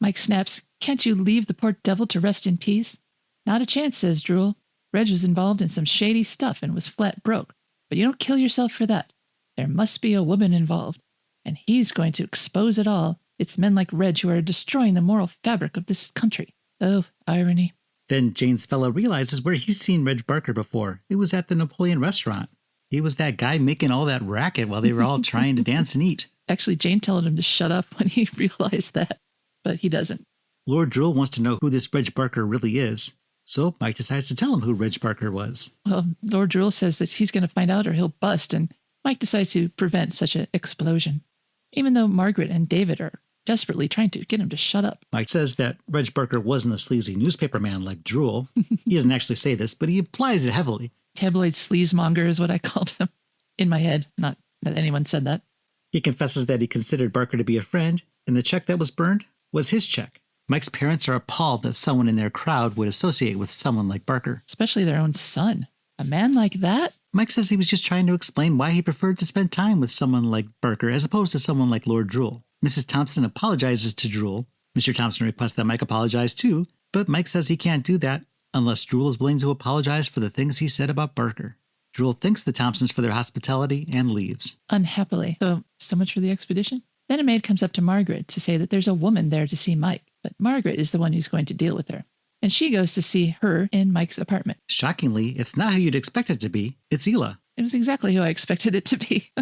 Mike snaps, "Can't you leave the poor devil to rest in peace?" "Not a chance," says Drewell. "Reg was involved in some shady stuff and was flat broke. But you don't kill yourself for that. There must be a woman involved. And he's going to expose it all. It's men like Reg who are destroying the moral fabric of this country." Oh, irony. Then Jane's fella realizes where he's seen Reg Barker before. It was at the Napoleon restaurant. He was that guy making all that racket while they were all trying to dance and eat. Actually, Jane told him to shut up when he realized that, but he doesn't. Lord Drewell wants to know who this Reg Barker really is, so Mike decides to tell him who Reg Barker was. Well, Lord Drewell says that he's going to find out or he'll bust, and Mike decides to prevent such an explosion, even though Margaret and David are desperately trying to get him to shut up. Mike says that Reg Barker wasn't a sleazy newspaper man like Drewell. He doesn't actually say this, but he implies it heavily. Tabloid sleazemonger is what I called him. In my head, not that anyone said that. He confesses that he considered Barker to be a friend, and the check that was burned was his check. Mike's parents are appalled that someone in their crowd would associate with someone like Barker. Especially their own son. A man like that? Mike says he was just trying to explain why he preferred to spend time with someone like Barker as opposed to someone like Lord Drewell. Mrs. Thompson apologizes to Drewell. Mr. Thompson requests that Mike apologize too, but Mike says he can't do that unless Drewell is willing to apologize for the things he said about Barker. Drewell thanks the Thompsons for their hospitality and leaves. Unhappily. So much for the expedition. Then a maid comes up to Margaret to say that there's a woman there to see Mike, but Margaret is the one who's going to deal with her. And she goes to see her in Mike's apartment. Shockingly, it's not who you'd expect it to be. It's Ela. It was exactly who I expected it to be.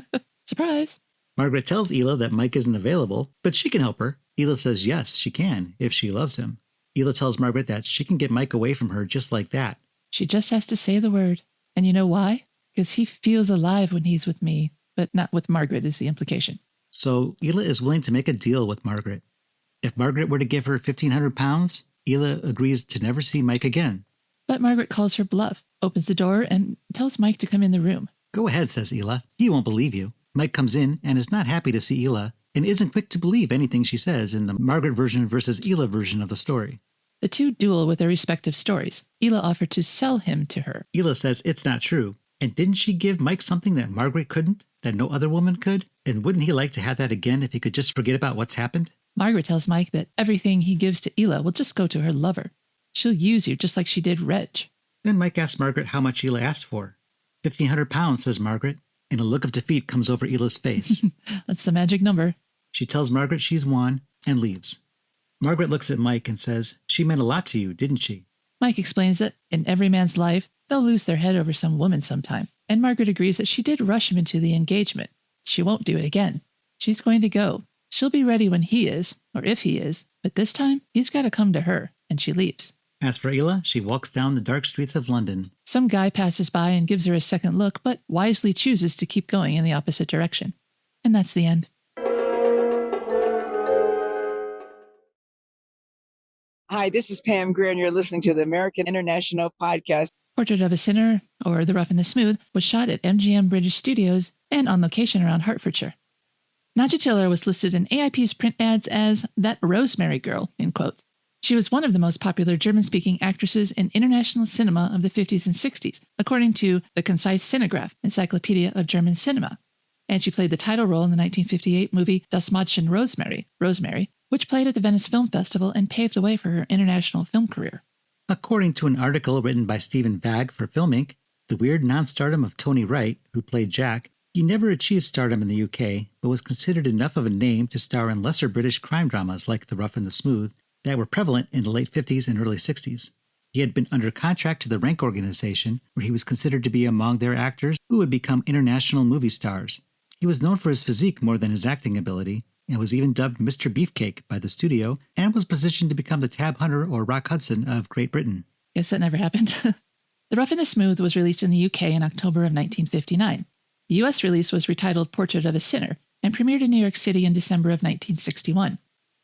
Surprise. Margaret tells Ela that Mike isn't available, but she can help her. Ela says yes, she can, if she loves him. Ela tells Margaret that she can get Mike away from her just like that. She just has to say the word. And you know why? Because he feels alive when he's with me, but not with Margaret is the implication. So Ela is willing to make a deal with Margaret. If Margaret were to give her 1,500 pounds, Ela agrees to never see Mike again. But Margaret calls her bluff, opens the door, and tells Mike to come in the room. Go ahead, says Ela. He won't believe you. Mike comes in and is not happy to see Ela, and isn't quick to believe anything she says in the Margaret version versus Ela version of the story. The two duel with their respective stories. Ela offered to sell him to her. Ela says it's not true. And didn't she give Mike something that Margaret couldn't, that no other woman could? And wouldn't he like to have that again if he could just forget about what's happened? Margaret tells Mike that everything he gives to Ela will just go to her lover. She'll use you just like she did Reg. Then Mike asks Margaret how much Ela asked for. 1,500 pounds, says Margaret, and a look of defeat comes over Ela's face. That's the magic number. She tells Margaret she's won and leaves. Margaret looks at Mike and says, she meant a lot to you, didn't she? Mike explains that in every man's life, they'll lose their head over some woman sometime. And Margaret agrees that she did rush him into the engagement. She won't do it again. She's going to go. She'll be ready when he is, or if he is, but this time, he's got to come to her, and she leaves. As for Ela, she walks down the dark streets of London. Some guy passes by and gives her a second look, but wisely chooses to keep going in the opposite direction. And that's the end. Hi, this is Pam Greer, and you're listening to the American International Podcast. Portrait of a Sinner, or The Rough and the Smooth, was shot at MGM British Studios and on location around Hertfordshire. Nadja Tiller was listed in AIP's print ads as that Rosemary girl, in quotes. She was one of the most popular German-speaking actresses in international cinema of the 50s and 60s, according to the Concise Cinegraph, Encyclopedia of German Cinema. And she played the title role in the 1958 movie Das Mädchen Rosemary, which played at the Venice Film Festival and paved the way for her international film career. According to an article written by Stephen Vagg for Film Inc., the weird non-stardom of Tony Wright, who played Jack, he never achieved stardom in the UK, but was considered enough of a name to star in lesser British crime dramas like The Rough and the Smooth that were prevalent in the late 50s and early 60s. He had been under contract to the Rank organization, where he was considered to be among their actors who would become international movie stars. He was known for his physique more than his acting ability, and was even dubbed Mr. Beefcake by the studio, and was positioned to become the Tab Hunter or Rock Hudson of Great Britain. Guess that never happened. The Rough and the Smooth was released in the UK in October of 1959. The US release was retitled Portrait of a Sinner and premiered in New York City in December of 1961.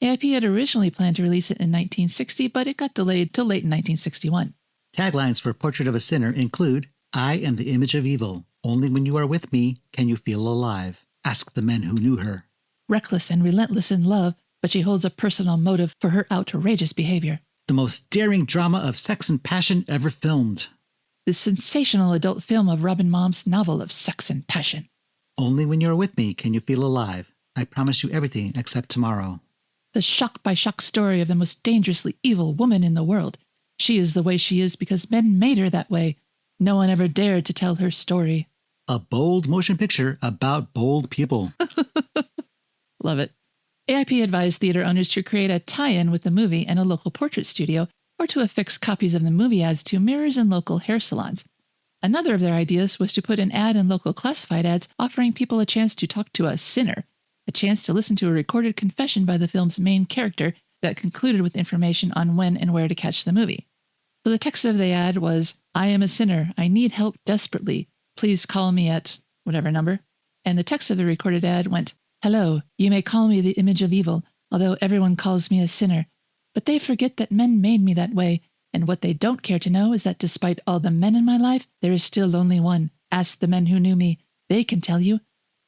AIP had originally planned to release it in 1960, but it got delayed till late in 1961. Taglines for Portrait of a Sinner include, I am the image of evil. Only when you are with me can you feel alive. Ask the men who knew her. Reckless and relentless in love, but she holds a personal motive for her outrageous behavior. The most daring drama of sex and passion ever filmed. The sensational adult film of Robin Maugham's novel of sex and passion. Only when you are with me can you feel alive. I promise you everything except tomorrow. The shock-by-shock story of the most dangerously evil woman in the world. She is the way she is because men made her that way. No one ever dared to tell her story. A bold motion picture about bold people. Love it. AIP advised theater owners to create a tie-in with the movie and a local portrait studio, or to affix copies of the movie ads to mirrors in local hair salons. Another of their ideas was to put an ad in local classified ads offering people a chance to talk to a sinner, a chance to listen to a recorded confession by the film's main character that concluded with information on when and where to catch the movie. So the text of the ad was, I am a sinner. I need help desperately. Please call me at whatever number. And the text of the recorded ad went, Hello, you may call me the image of evil, although everyone calls me a sinner. But they forget that men made me that way, and what they don't care to know is that despite all the men in my life, there is still only one. Ask the men who knew me. They can tell you.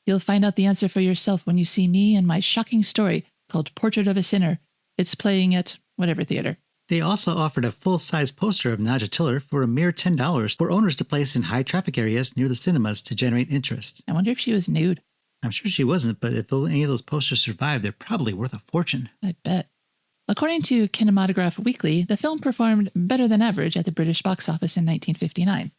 You'll find out the answer for yourself when you see me and my shocking story called Portrait of a Sinner. It's playing at whatever theater. They also offered a full-size poster of Nadja Tiller for a mere $10 for owners to place in high-traffic areas near the cinemas to generate interest. I wonder if she was nude. I'm sure she wasn't, but if any of those posters survive, they're probably worth a fortune. I bet. According to Kinematograph Weekly, the film performed better than average at the British box office in 1959.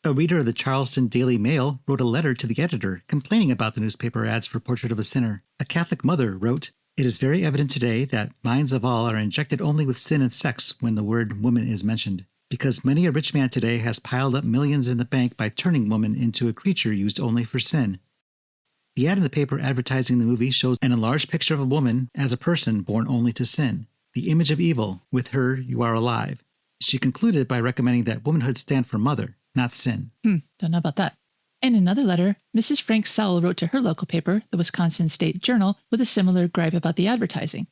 A reader of the Charleston Daily Mail wrote a letter to the editor complaining about the newspaper ads for Portrait of a Sinner. A Catholic mother wrote, It is very evident today that minds of all are injected only with sin and sex when the word woman is mentioned, because many a rich man today has piled up millions in the bank by turning woman into a creature used only for sin. The ad in the paper advertising the movie shows an enlarged picture of a woman as a person born only to sin, the image of evil. With her, you are alive. She concluded by recommending that womanhood stand for mother, not sin. Don't know about that. In another letter, Mrs. Frank Sowell wrote to her local paper, the Wisconsin State Journal, with a similar gripe about the advertising.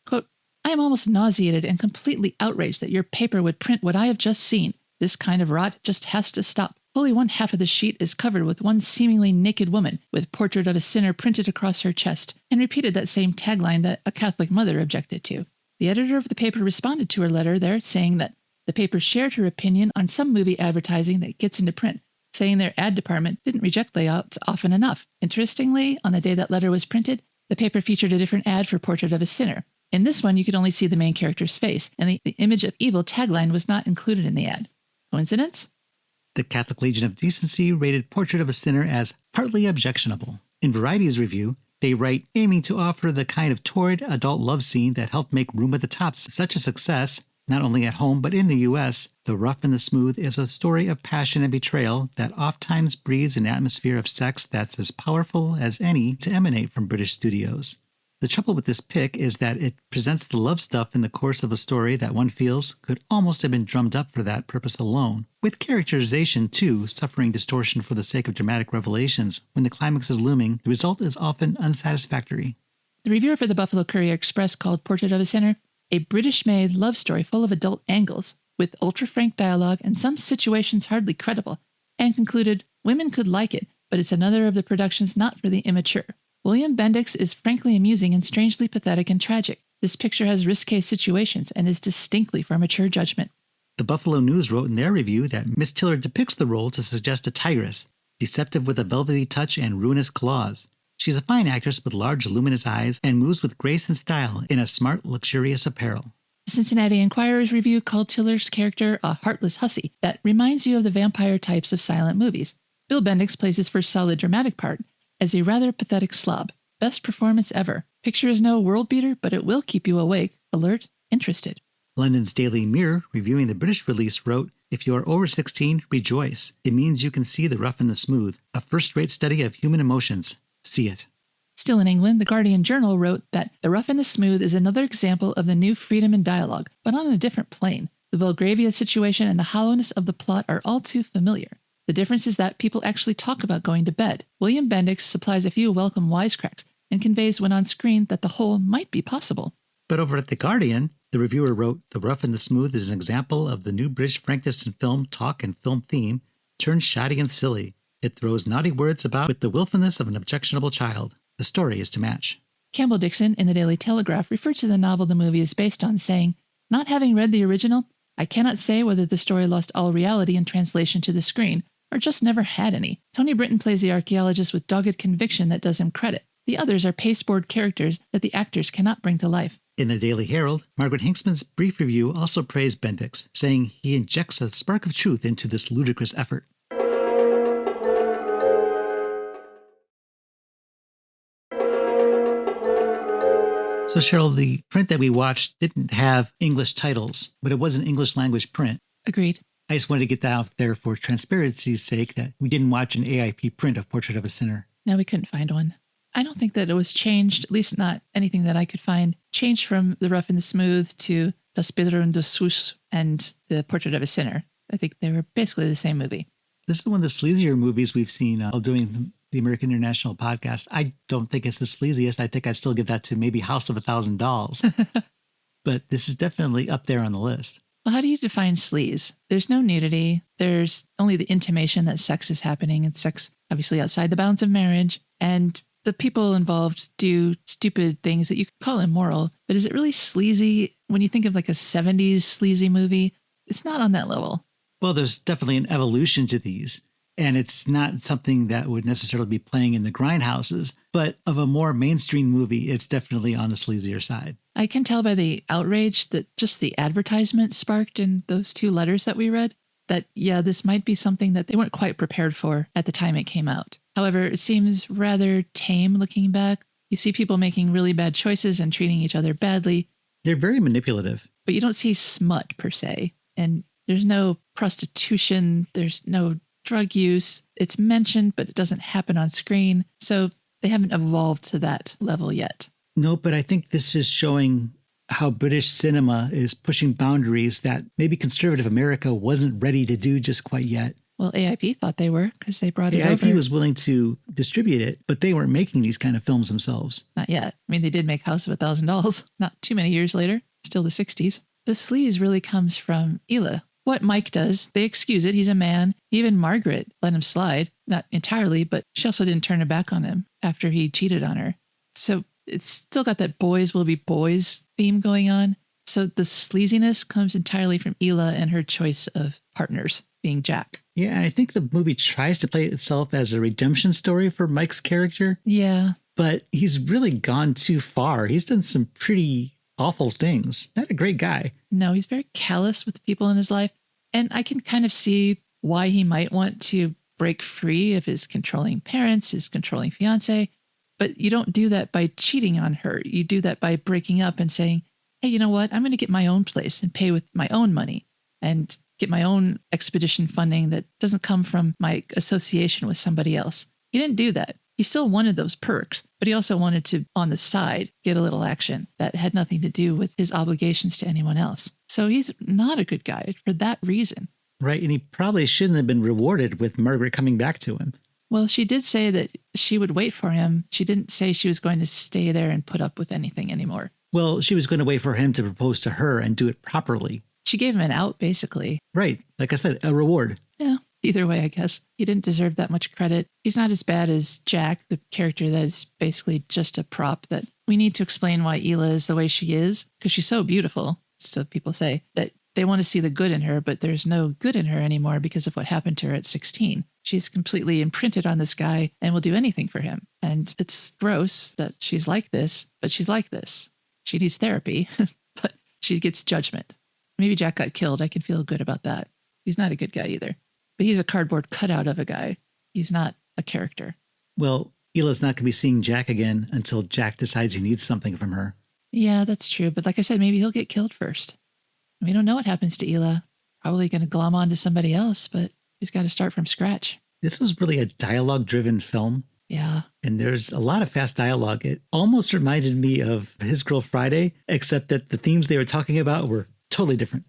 Quote, I am almost nauseated and completely outraged that your paper would print what I have just seen. This kind of rot just has to stop. Fully one half of the sheet is covered with one seemingly naked woman with Portrait of a Sinner printed across her chest, and repeated that same tagline that a Catholic mother objected to. The editor of the paper responded to her letter there, saying that the paper shared her opinion on some movie advertising that gets into print, saying their ad department didn't reject layouts often enough. Interestingly, on the day that letter was printed, the paper featured a different ad for Portrait of a Sinner. In this one, you could only see the main character's face, and the image of evil tagline was not included in the ad. Coincidence? The Catholic Legion of Decency rated Portrait of a Sinner as partly objectionable. In Variety's review, they write, aiming to offer the kind of torrid adult love scene that helped make Room at the Top such a success, not only at home but in the U.S., The Rough and the Smooth is a story of passion and betrayal that oftentimes breathes an atmosphere of sex that's as powerful as any to emanate from British studios. The trouble with this pick is that it presents the love stuff in the course of a story that one feels could almost have been drummed up for that purpose alone, with characterization, too, suffering distortion for the sake of dramatic revelations. When the climax is looming, the result is often unsatisfactory. The reviewer for the Buffalo Courier Express called Portrait of a Sinner a British-made love story full of adult angles, with ultra-frank dialogue and some situations hardly credible, and concluded, women could like it, but it's another of the productions not for the immature. William Bendix is frankly amusing and strangely pathetic and tragic. This picture has risque situations and is distinctly for mature judgment. The Buffalo News wrote in their review that Miss Tiller depicts the role to suggest a tigress, deceptive with a velvety touch and ruinous claws. She's a fine actress with large luminous eyes and moves with grace and style in a smart, luxurious apparel. The Cincinnati Enquirer's review called Tiller's character a heartless hussy that reminds you of the vampire types of silent movies. Bill Bendix plays his first solid dramatic part as a rather pathetic slob. Best performance ever. Picture is no world beater, but it will keep you awake, alert, interested. London's Daily Mirror, reviewing the British release, wrote, if you are over 16, rejoice. It means you can see the rough and the smooth. A first-rate study of human emotions. See it. Still in England, the Guardian Journal wrote that The Rough and the Smooth is another example of the new freedom in dialogue, but on a different plane. The Belgravia situation and the hollowness of the plot are all too familiar. The difference is that people actually talk about going to bed. William Bendix supplies a few welcome wisecracks and conveys when on screen that the whole might be possible. But over at The Guardian, the reviewer wrote, "The Rough and the Smooth is an example of the new British frankness in film talk and film theme, turned shoddy and silly. It throws naughty words about with the willfulness of an objectionable child. The story is to match." Campbell Dixon in the Daily Telegraph referred to the novel the movie is based on, saying, "Not having read the original, I cannot say whether the story lost all reality in translation to the screen, or just never had any. Tony Britton plays the archaeologist with dogged conviction that does him credit. The others are pasteboard characters that the actors cannot bring to life." In the Daily Herald, Margaret Hinksman's brief review also praised Bendix, saying he injects a spark of truth into this ludicrous effort. So Cheryl, the print that we watched didn't have English titles, but it was an English language print. Agreed. I just wanted to get that out there for transparency's sake that we didn't watch an AIP print of Portrait of a Sinner. No, we couldn't find one. I don't think that it was changed, at least not anything that I could find, changed from The Rough and the Smooth to Das Bitter und das Süß and The Portrait of a Sinner. I think they were basically the same movie. This is one of the sleazier movies we've seen while doing the American International podcast. I don't think it's the sleaziest. I think I'd still give that to maybe House of a Thousand Dolls. But this is definitely up there on the list. Well, how do you define sleaze? There's no nudity. There's only the intimation that sex is happening, and sex obviously outside the bounds of marriage. And the people involved do stupid things that you could call immoral. But is it really sleazy? When you think of like a 70s sleazy movie, it's not on that level. Well, there's definitely an evolution to these. And it's not something that would necessarily be playing in the grindhouses, but of a more mainstream movie, it's definitely on the sleazier side. I can tell by the outrage that just the advertisement sparked in those 2 letters that we read that, yeah, this might be something that they weren't quite prepared for at the time it came out. However, it seems rather tame looking back. You see people making really bad choices and treating each other badly. They're very manipulative. But you don't see smut per se. And there's no prostitution. There's no drug use. It's mentioned, but it doesn't happen on screen. So they haven't evolved to that level yet. No, but I think this is showing how British cinema is pushing boundaries that maybe conservative America wasn't ready to do just quite yet. Well, AIP thought they were because they brought it over. AIP was willing to distribute it, but they weren't making these kind of films themselves. Not yet. I mean, they did make House of a Thousand Dolls not too many years later, still the 60s. The sleaze really comes from Ela. What Mike does, they excuse it. He's a man. Even Margaret let him slide. Not entirely, but she also didn't turn her back on him after he cheated on her. So it's still got that boys will be boys theme going on. So the sleaziness comes entirely from Ela and her choice of partners, being Jack. Yeah, and I think the movie tries to play itself as a redemption story for Mike's character. Yeah. But he's really gone too far. He's done some pretty awful things. Not a great guy. No, he's very callous with the people in his life. And I can kind of see why he might want to break free of his controlling parents, his controlling fiance. But you don't do that by cheating on her. You do that by breaking up and saying, hey, you know what? I'm going to get my own place and pay with my own money and get my own expedition funding that doesn't come from my association with somebody else. He didn't do that. He still wanted those perks, but he also wanted to, on the side, get a little action that had nothing to do with his obligations to anyone else. So he's not a good guy for that reason. Right, and he probably shouldn't have been rewarded with Margaret coming back to him. Well, she did say that she would wait for him. She didn't say she was going to stay there and put up with anything anymore. Well, she was going to wait for him to propose to her and do it properly. She gave him an out, basically. Right, like I said, a reward. Yeah. Either way, I guess. He didn't deserve that much credit. He's not as bad as Jack, the character that is basically just a prop that we need to explain why Ela is the way she is, because she's so beautiful. So people say that they want to see the good in her, but there's no good in her anymore because of what happened to her at 16. She's completely imprinted on this guy and will do anything for him. And it's gross that she's like this, but she's like this. She needs therapy, but she gets judgment. Maybe Jack got killed. I can feel good about that. He's not a good guy either. But he's a cardboard cutout of a guy. He's not a character. Well, Ela's not going to be seeing Jack again until Jack decides he needs something from her. Yeah, that's true. But like I said, maybe he'll get killed first. We don't know what happens to Ela. Probably going to glom on to somebody else, but he's got to start from scratch. This was really a dialogue-driven film. Yeah. And there's a lot of fast dialogue. It almost reminded me of His Girl Friday, except that the themes they were talking about were totally different.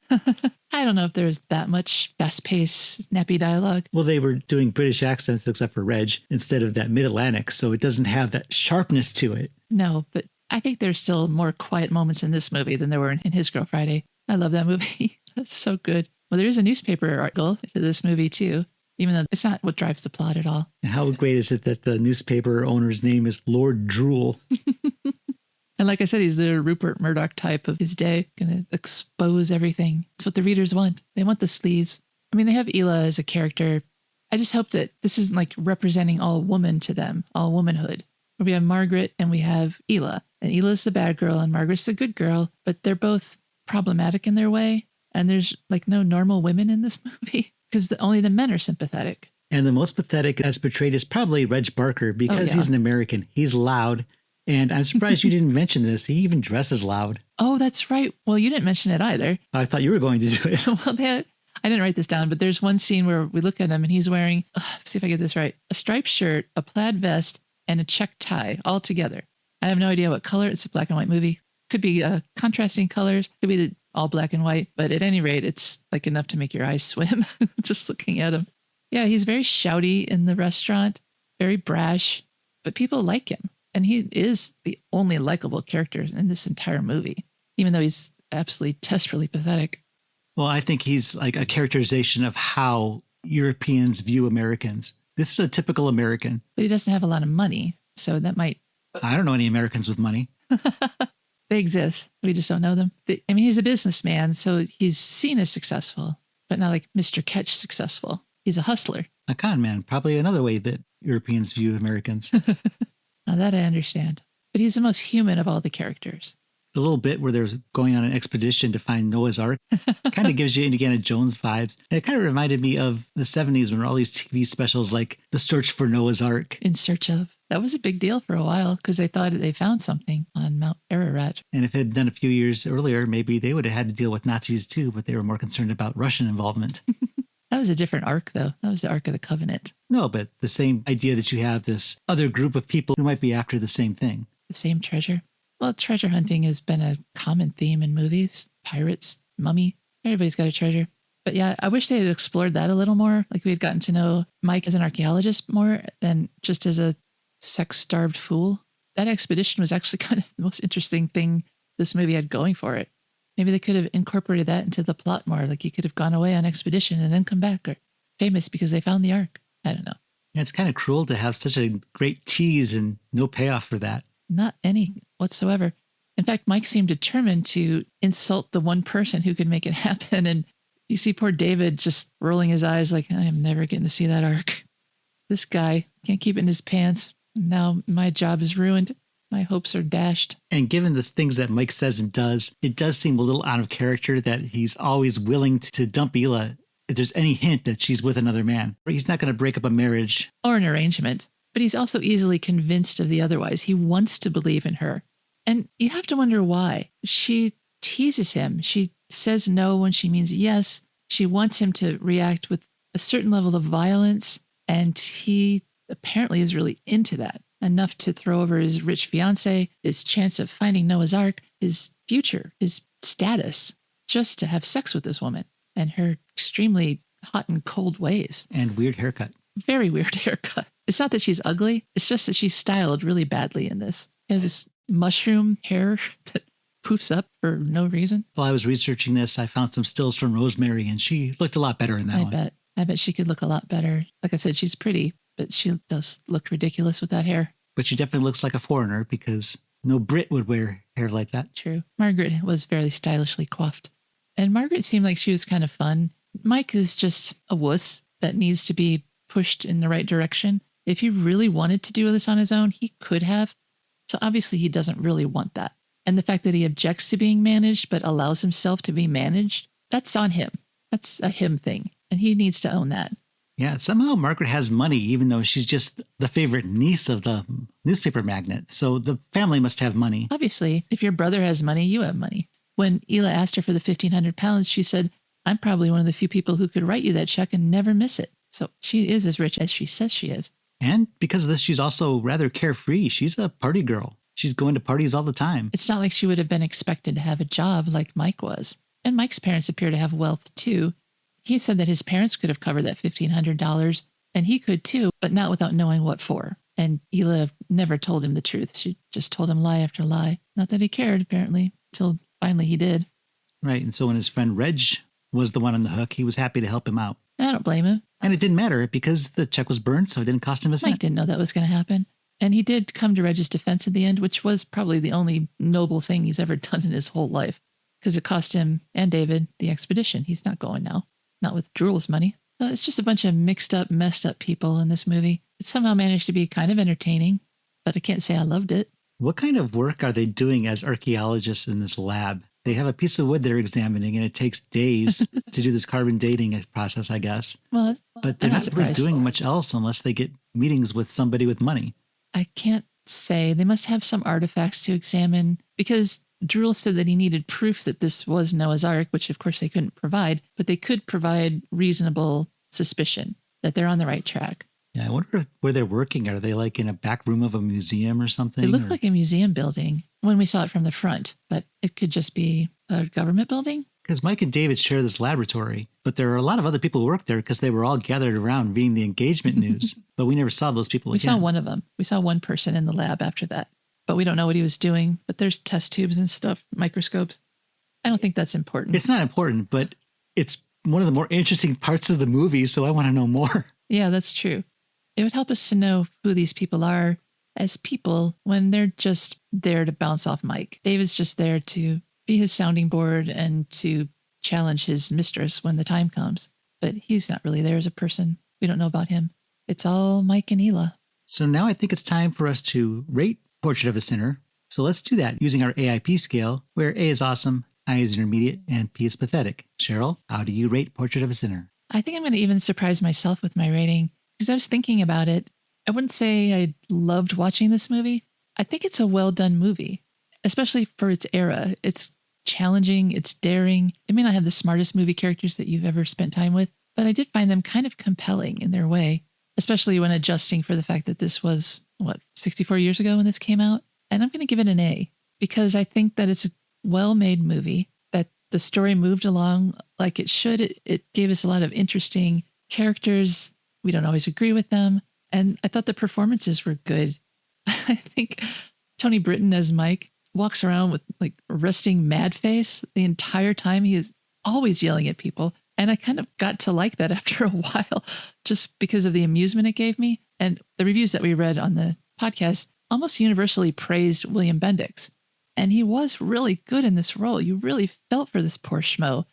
I don't know if there's that much fast-paced, snappy dialogue. Well, they were doing British accents except for Reg instead of that mid-Atlantic, so it doesn't have that sharpness to it. No, but I think there's still more quiet moments in this movie than there were in His Girl Friday. I love that movie. That's so good. Well, there is a newspaper article to this movie too, even though it's not what drives the plot at all. And how great is it that the newspaper owner's name is Lord Drewell? And like I said, he's the Rupert Murdoch type of his day, going to expose everything. It's what the readers want. They want the sleaze. I mean, they have Ela as a character. I just hope that this isn't like representing all woman to them, all womanhood. We have Margaret and we have Ela. And Ela's the bad girl and Margaret's the good girl, but they're both problematic in their way. And there's like no normal women in this movie because only the men are sympathetic. And the most pathetic as portrayed is probably Reg Barker because he's an American. He's loud. And I'm surprised you didn't mention this. He even dresses loud. Oh, that's right. Well, you didn't mention it either. I thought you were going to do it. Well, I didn't write this down, but there's one scene where we look at him and he's wearing, see if I get this right, a striped shirt, a plaid vest, and a check tie all together. I have no idea what color. It's a black and white movie. Could be contrasting colors. Could be all black and white. But at any rate, it's like enough to make your eyes swim just looking at him. Yeah, he's very shouty in the restaurant, very brash, but people like him. And he is the only likable character in this entire movie, even though he's absolutely desperately pathetic. Well, I think he's like a characterization of how Europeans view Americans. This is a typical American. But he doesn't have a lot of money, so that might... I don't know any Americans with money. They exist. We just don't know them. I mean, he's a businessman, so he's seen as successful, but not like Mr. Ketch successful. He's a hustler. A con man, probably another way that Europeans view Americans. Now that I understand. But he's the most human of all the characters. The little bit where they're going on an expedition to find Noah's Ark kind of gives you Indiana Jones vibes. And it kind of reminded me of the 70s when all these TV specials like The Search for Noah's Ark. In Search of. That was a big deal for a while because they thought they found something on Mount Ararat. And if it had done a few years earlier, maybe they would have had to deal with Nazis too, but they were more concerned about Russian involvement. That was a different ark, though. That was the Ark of the Covenant. No, but the same idea that you have this other group of people who might be after the same thing. The same treasure. Well, treasure hunting has been a common theme in movies. Pirates, mummy, everybody's got a treasure. But yeah, I wish they had explored that a little more. Like we had gotten to know Mike as an archaeologist more than just as a sex-starved fool. That expedition was actually kind of the most interesting thing this movie had going for it. Maybe they could have incorporated that into the plot more. Like he could have gone away on expedition and then come back, or famous because they found the Ark. I don't know. Yeah, it's kind of cruel to have such a great tease and no payoff for that. Not any whatsoever. In fact, Mike seemed determined to insult the one person who could make it happen. And you see poor David just rolling his eyes like, I am never getting to see that Ark. This guy can't keep it in his pants. Now my job is ruined. My hopes are dashed. And given the things that Mike says and does, it does seem a little out of character that he's always willing to dump Ela if there's any hint that she's with another man. He's not going to break up a marriage. Or an arrangement. But he's also easily convinced of the otherwise. He wants to believe in her. And you have to wonder why. She teases him. She says no when she means yes. She wants him to react with a certain level of violence. And he apparently is really into that. Enough to throw over his rich fiancé, his chance of finding Noah's Ark, his future, his status, just to have sex with this woman and her extremely hot and cold ways. And weird haircut. Very weird haircut. It's not that she's ugly. It's just that she's styled really badly in this. She has this mushroom hair that poofs up for no reason. While I was researching this, I found some stills from Rosemary, and she looked a lot better in that one. I bet she could look a lot better. Like I said, she's pretty, but she does look ridiculous with that hair. But she definitely looks like a foreigner because no Brit would wear hair like that. True. Margaret was very stylishly coiffed. And Margaret seemed like she was kind of fun. Mike is just a wuss that needs to be pushed in the right direction. If he really wanted to do this on his own, he could have. So obviously he doesn't really want that. And the fact that he objects to being managed but allows himself to be managed, that's on him. That's a him thing. And he needs to own that. Yeah, somehow Margaret has money, even though she's just the favorite niece of the newspaper magnate. So the family must have money. Obviously, if your brother has money, you have money. When Ela asked her for the £1,500, she said, I'm probably one of the few people who could write you that check and never miss it. So she is as rich as she says she is. And because of this, she's also rather carefree. She's a party girl. She's going to parties all the time. It's not like she would have been expected to have a job like Mike was. And Mike's parents appear to have wealth too. He said that his parents could have covered that $1,500, and he could too, but not without knowing what for. And Ela never told him the truth. She just told him lie after lie. Not that he cared, apparently, until finally he did. Right. And so when his friend Reg was the one on the hook, he was happy to help him out. I don't blame him. And it didn't matter because the check was burned, so it didn't cost him a cent. Mike didn't know that was going to happen. And he did come to Reg's defense at the end, which was probably the only noble thing he's ever done in his whole life. Because it cost him and David the expedition. He's not going now. Not with Drewell's money. So it's just a bunch of mixed up, messed up people in this movie. It somehow managed to be kind of entertaining, but I can't say I loved it. What kind of work are they doing as archaeologists in this lab? They have a piece of wood they're examining, and it takes days to do this carbon dating process, I guess. Well, but they're not really doing much else unless they get meetings with somebody with money. I can't say. They must have some artifacts to examine, because Drewell said that he needed proof that this was Noah's Ark, which of course they couldn't provide, but they could provide reasonable suspicion that they're on the right track. Yeah, I wonder where they're working. Are they like in a back room of a museum or something? It looked like a museum building when we saw it from the front, but it could just be a government building. Because Mike and David share this laboratory, but there are a lot of other people who work there because they were all gathered around reading the engagement news. But we never saw those people again. We saw one of them. We saw one person in the lab after that, but we don't know what he was doing. But there's test tubes and stuff, microscopes. I don't think that's important. It's not important, but it's one of the more interesting parts of the movie, so I want to know more. Yeah, that's true. It would help us to know who these people are as people when they're just there to bounce off Mike. David's just there to be his sounding board and to challenge his mistress when the time comes. But he's not really there as a person. We don't know about him. It's all Mike and Ela. So now I think it's time for us to rate Portrait of a Sinner. So let's do that using our AIP scale, where A is awesome, I is intermediate, and P is pathetic. Cheryl, how do you rate Portrait of a Sinner? I think I'm going to even surprise myself with my rating, because I was thinking about it. I wouldn't say I loved watching this movie. I think it's a well-done movie, especially for its era. It's challenging, it's daring. It may not have the smartest movie characters that you've ever spent time with, but I did find them kind of compelling in their way, especially when adjusting for the fact that this was, 64 years ago when this came out? And I'm going to give it an A, because I think that it's a well-made movie, that the story moved along like it should. It gave us a lot of interesting characters. We don't always agree with them. And I thought the performances were good. I think Tony Britton as Mike walks around with like a resting mad face the entire time. He is always yelling at people. And I kind of got to like that after a while, just because of the amusement it gave me. And the reviews that we read on the podcast almost universally praised William Bendix. And he was really good in this role. You really felt for this poor schmo.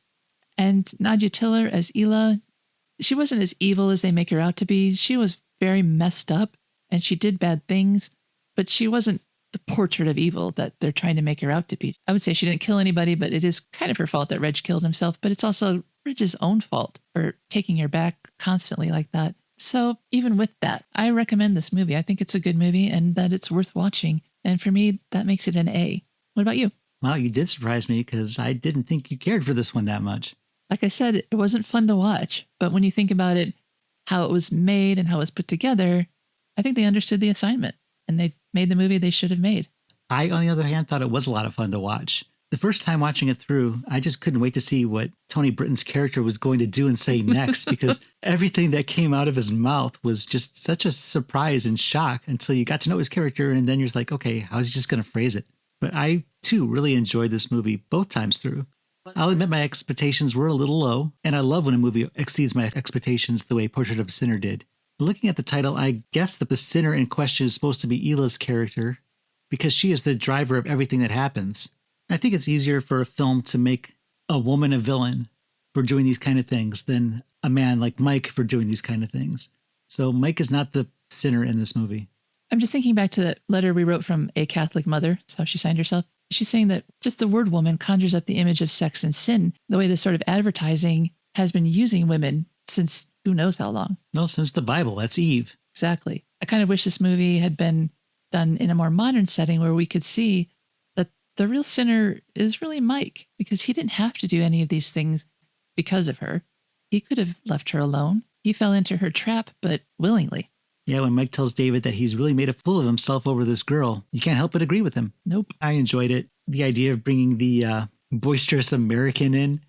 And Nadja Tiller as Ela, she wasn't as evil as they make her out to be. She was very messed up and she did bad things, but she wasn't the portrait of evil that they're trying to make her out to be. I would say she didn't kill anybody, but it is kind of her fault that Reg killed himself, but it's also Reg's own fault for taking her back constantly like that. So even with that, I recommend this movie. I think it's a good movie and that it's worth watching. And for me, that makes it an A. What about you? Wow, you did surprise me because I didn't think you cared for this one that much. Like I said, it wasn't fun to watch, but when you think about it, how it was made and how it was put together, I think they understood the assignment and they made the movie they should have made. I, on the other hand, thought it was a lot of fun to watch. The first time watching it through, I just couldn't wait to see what Tony Britton's character was going to do and say next, because everything that came out of his mouth was just such a surprise and shock until you got to know his character, and then you're like, okay, how's he just going to phrase it? But I, too, really enjoyed this movie both times through. I'll admit my expectations were a little low, and I love when a movie exceeds my expectations the way Portrait of a Sinner did. Looking at the title, I guess that the sinner in question is supposed to be Ela's character, because she is the driver of everything that happens. I think it's easier for a film to make a woman a villain for doing these kind of things than a man like Mike for doing these kind of things. So Mike is not the sinner in this movie. I'm just thinking back to that letter we wrote from a Catholic mother. That's how she signed herself. She's saying that just the word woman conjures up the image of sex and sin, the way this sort of advertising has been using women since who knows how long. No, since the Bible. That's Eve. Exactly. I kind of wish this movie had been done in a more modern setting where we could see that the real sinner is really Mike, because he didn't have to do any of these things because of her. He could have left her alone. He fell into her trap, but willingly. Yeah, when Mike tells David that he's really made a fool of himself over this girl, you can't help but agree with him. Nope. I enjoyed it. The idea of bringing the boisterous American in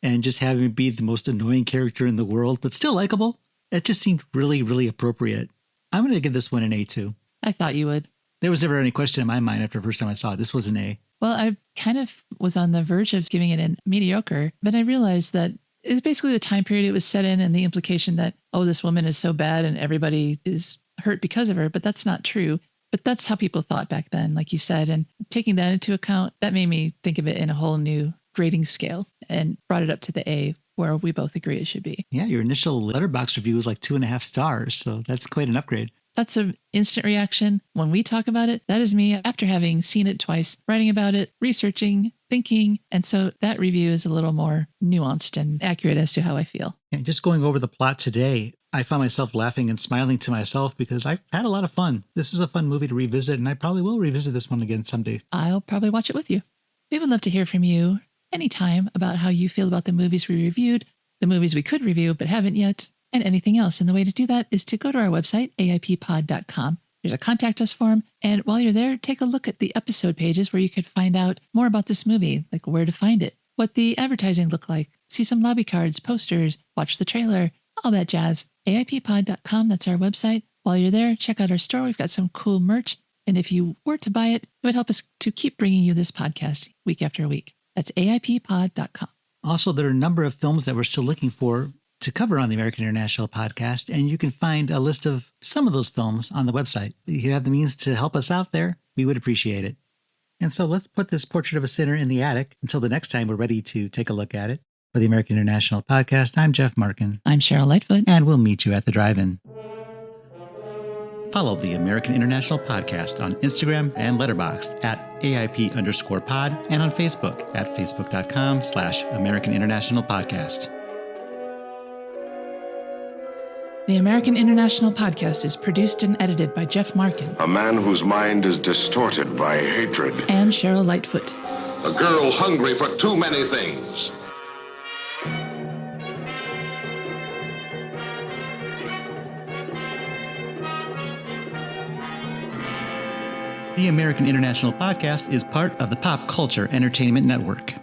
and just having him be the most annoying character in the world, but still likable. It just seemed really, really appropriate. I'm going to give this one an A too. I thought you would. There was never any question in my mind after the first time I saw it. This was an A. Well, I kind of was on the verge of giving it a mediocre, but I realized that it's basically the time period it was set in and the implication that, oh, this woman is so bad and everybody is hurt because of her, but that's not true. But that's how people thought back then, like you said. And taking that into account, that made me think of it in a whole new grading scale and brought it up to the A, where we both agree it should be. Yeah, your initial Letterboxd review was like 2.5 stars, so that's quite an upgrade. That's an instant reaction. When we talk about it, that is me after having seen it twice, writing about it, researching, thinking. And so that review is a little more nuanced and accurate as to how I feel. And just going over the plot today, I found myself laughing and smiling to myself because I've had a lot of fun. This is a fun movie to revisit, and I probably will revisit this one again someday. I'll probably watch it with you. We would love to hear from you anytime about how you feel about the movies we reviewed, the movies we could review but haven't yet, and anything else. And the way to do that is to go to our website, aippod.com. There's a contact us form. And while you're there, take a look at the episode pages where you could find out more about this movie, like where to find it, what the advertising looked like, see some lobby cards, posters, watch the trailer, all that jazz. aippod.com, that's our website. While you're there, check out our store. We've got some cool merch. And if you were to buy it, it would help us to keep bringing you this podcast week after week. That's aippod.com. Also, there are a number of films that we're still looking for to cover on the American International Podcast, and you can find a list of some of those films on the website. If you have the means to help us out there, we would appreciate it. And so let's put this Portrait of a Sinner in the attic until the next time we're ready to take a look at it. For the American International Podcast, I'm Jeff Markin. I'm Cheryl Lightfoot. And we'll meet you at the drive-in. Follow the American International Podcast on Instagram and Letterboxd at AIP_pod and on Facebook at facebook.com/American International Podcast. The American International Podcast is produced and edited by Jeff Markin. A man whose mind is distorted by hatred. And Cheryl Lightfoot. A girl hungry for too many things. The American International Podcast is part of the Pop Culture Entertainment Network.